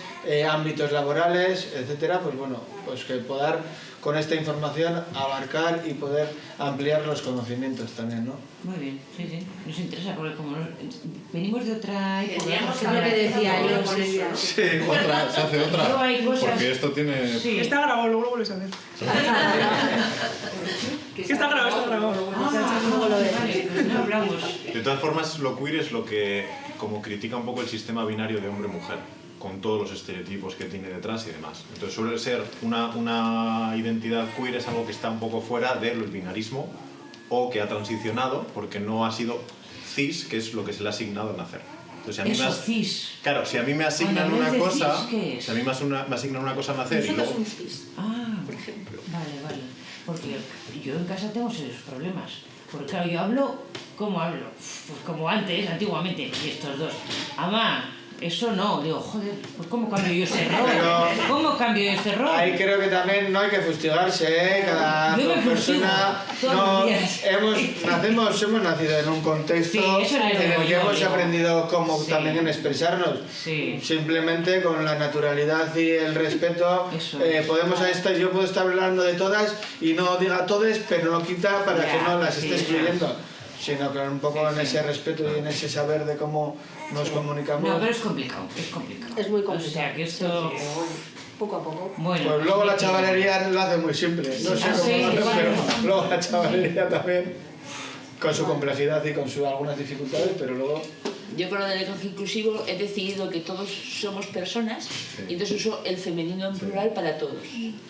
ámbitos laborales, etcétera, pues bueno, pues que poder con esta información abarcar y poder ampliar los conocimientos también, ¿no? Muy bien, sí, sí. Nos interesa porque como venimos de otra época... Tendríamos que ver lo que decía yo, Por eso. Sí, Otra, se hace Luego otra. hay cosas... Porque esto tiene... Sí. Está grabado, luego lo vuelves a hacer. Está grabado. Vale, pues no hablamos. De todas formas, lo queer es lo que como critica un poco el sistema binario de hombre-mujer, con todos los estereotipos que tiene detrás y demás. Entonces suele ser una identidad queer, es algo que está un poco fuera del binarismo o que ha transicionado porque no ha sido cis, que es lo que se le ha asignado al nacer. Entonces, si a mí Eso, cis. Claro, si a mí me asignan Cuando una hablas de cosa, cis, ¿qué es? si a mí me asignan una cosa al nacer y Nosotros luego... somos cis. Ah, Por ejemplo. vale. Porque yo en casa tengo serios problemas. Porque claro, yo hablo, ¿cómo hablo? Pues como antes, antiguamente, y estos dos. Amá, Eso no, digo, joder, pues ¿cómo cambio yo este rol? Pero ¿Cómo cambio yo este rol? ahí creo que también no hay que fustigarse, ¿eh? Cada Yo me persona fustigo todos los días. hemos nacido en un contexto Sí, eso era lo en el que yo hemos digo. aprendido cómo Sí. también en expresarnos. Sí. Simplemente con la naturalidad y el respeto Eso es. yo puedo estar hablando de todas y no diga todes, pero no quita para Ya, que no las sí, esté ya. excluyendo, sino que un poco en Sí, sí. ese respeto y en ese saber de cómo nos comunicamos. No, pero es complicado, es complicado. Es muy complicado. O sea, que esto... Poco a poco. Bueno, Pues luego la chavalería lo hace muy simple, no sé Ah, cómo sí, lo hace, bueno. pero luego la chavalería también, con su complejidad y con sus algunas dificultades, pero luego... Yo con lo del lenguaje inclusivo he decidido que todos somos personas y entonces uso el femenino en plural para todos,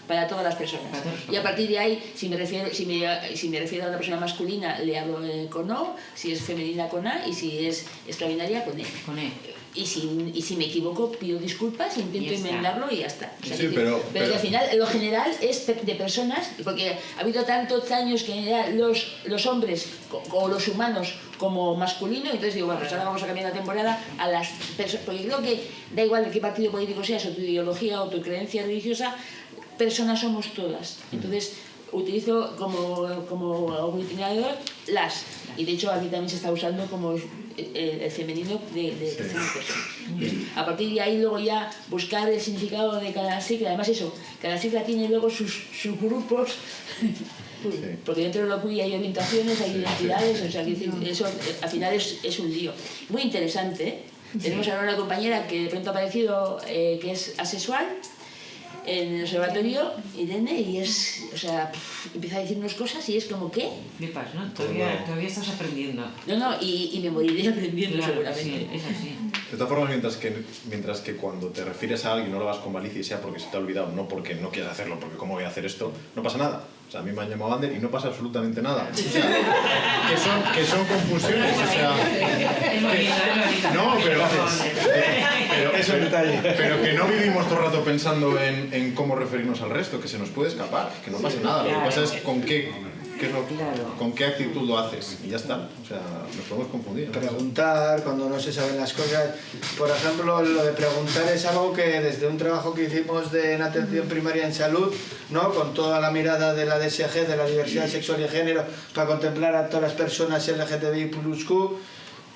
para todas las personas. Para todas las Y a partir de ahí, si me refiero a una persona masculina, le hablo con O, si es femenina con A y si es extraordinaria con E. con él. Y si me equivoco, pido disculpas, intento Ya está. enmendarlo y ya está. O sea, Sí, que- pero- que al final lo general es de personas, porque ha habido tantos años que ya los hombres o los humanos como masculino, entonces digo, bueno, pues ahora vamos a cambiar la temporada a las personas, porque creo que da igual de qué partido político seas, o tu ideología o tu creencia religiosa, personas somos todas. Entonces utilizo como aglutinador las, y de hecho aquí también se está usando como el femenino de personas. A partir de ahí luego ya buscar el significado de cada sigla, además eso, cada sigla tiene luego sus grupos, porque dentro de lo que hay orientaciones, hay identidades, o sea, que eso al final es un lío. Muy interesante, ¿eh? Tenemos ahora una compañera que de pronto ha aparecido que es asexual en el observatorio, Irene, y es, o sea, empieza a decirnos cosas y es como, ¿qué? Flipas, ¿no? Todavía estás aprendiendo. No, y me moriré aprendiendo Claro, seguramente. sí, es así. De todas formas, mientras que cuando te refieres a alguien no lo hagas con malicia y sea porque se te ha olvidado, no porque no quieras hacerlo, porque cómo voy a hacer esto, no pasa nada. O sea, a mí me han llamado Ander y no pasa absolutamente nada. O sea, que son confusiones. O sea, Es bonito. no, pero Es un detalle. Pero que no vivimos todo el rato pensando en cómo referirnos al resto, que se nos puede escapar, que no pasa nada. Lo que pasa es con qué es lo con qué actitud lo haces y ya está. O sea, nos podemos confundir, ¿no? Preguntar cuando no se saben las cosas. Por ejemplo, lo de preguntar es algo que desde un trabajo que hicimos en atención primaria en salud, ¿no? Con toda la mirada de la DSG, de la diversidad sexual y género, para contemplar a todas las personas LGTBI+Q,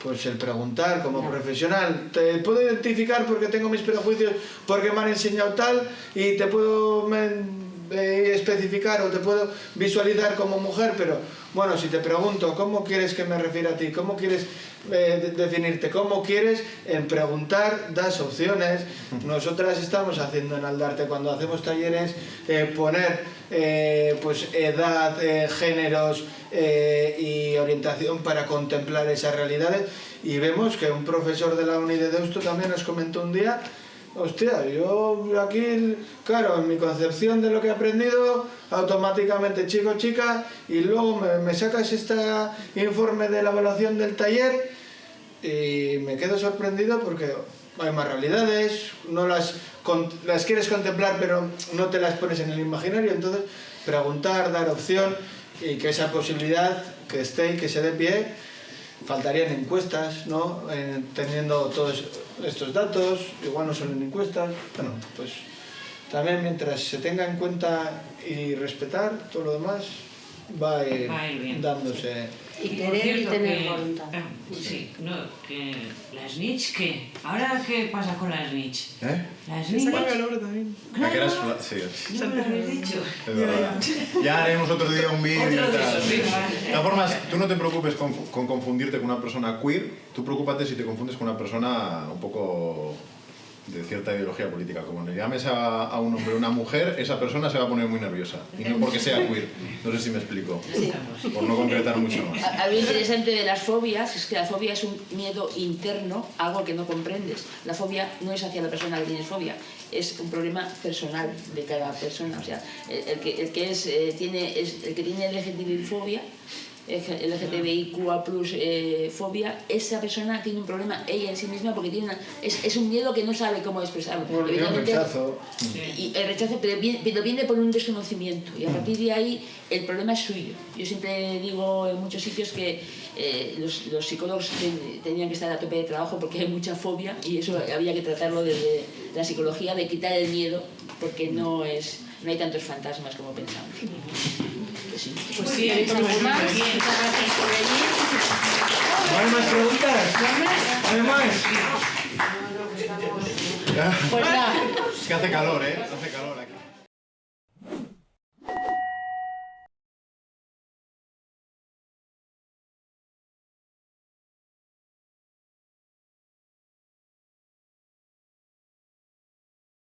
pues el preguntar como profesional, te puedo identificar porque tengo mis prejuicios, porque me han enseñado tal, y te puedo especificar o te puedo visualizar como mujer, pero bueno, si te pregunto cómo quieres que me refiera a ti, cómo quieres definirte, cómo quieres, en preguntar das opciones. Nosotras estamos haciendo en Aldarte, cuando hacemos talleres, poner pues edad, géneros y orientación para contemplar esas realidades, y vemos que un profesor de la Uni de Deusto también nos comentó un día: hostia, yo aquí, claro, en mi concepción de lo que he aprendido, automáticamente chico, chica, y luego me sacas este informe de la evaluación del taller y me quedo sorprendido porque hay más realidades, no las quieres contemplar pero no te las pones en el imaginario. Entonces, preguntar, dar opción, y que esa posibilidad que esté y que se dé pie. Faltarían encuestas, ¿no? Teniendo todos estos datos, igual no son en encuestas. Bueno, pues también mientras se tenga en cuenta y respetar, todo lo demás va a ir bien. dándose. Y Por querer y cierto, tener que- voluntad. Sí, no, que la snitch, ¿qué? ¿Ahora qué pasa con la snitch? ¿Eh? La Se snitch... cambia el nombre también. ¿A qué eras? Sí, No me lo habéis dicho. es verdad. Ya haremos otro día un vídeo y Otro de tal. esos, venga. De todas formas, tú no te preocupes con confundirte con una persona queer, tú preocúpate si te confundes con una persona un poco de cierta ideología política. Como le llames a un hombre o una mujer, esa persona se va a poner muy nerviosa. Y no porque sea queer. No sé si me explico. Por no concretar mucho más. Algo interesante de las fobias es que la fobia es un miedo interno, algo que no comprendes. La fobia no es hacia la persona que tiene fobia, es un problema personal de cada persona. O sea, el que tiene LGTBI-fobia LGTBIQA+, fobia, esa persona tiene un problema ella en sí misma porque tiene es un miedo que no sabe cómo expresarlo. Bueno, y un rechazo. Y el rechazo, pero viene por un desconocimiento, y a partir de ahí el problema es suyo. Yo siempre digo en muchos sitios que los psicólogos tenían que estar a tope de trabajo porque hay mucha fobia, y eso había que tratarlo desde la psicología, de quitar el miedo, porque no hay tantos fantasmas como pensamos. Pues sí, ¿tenéis algo más? Muchas gracias por venir. ¿No hay más preguntas? ¿No hay más? Pues nada. Es que hace calor, ¿eh? Hace calor aquí.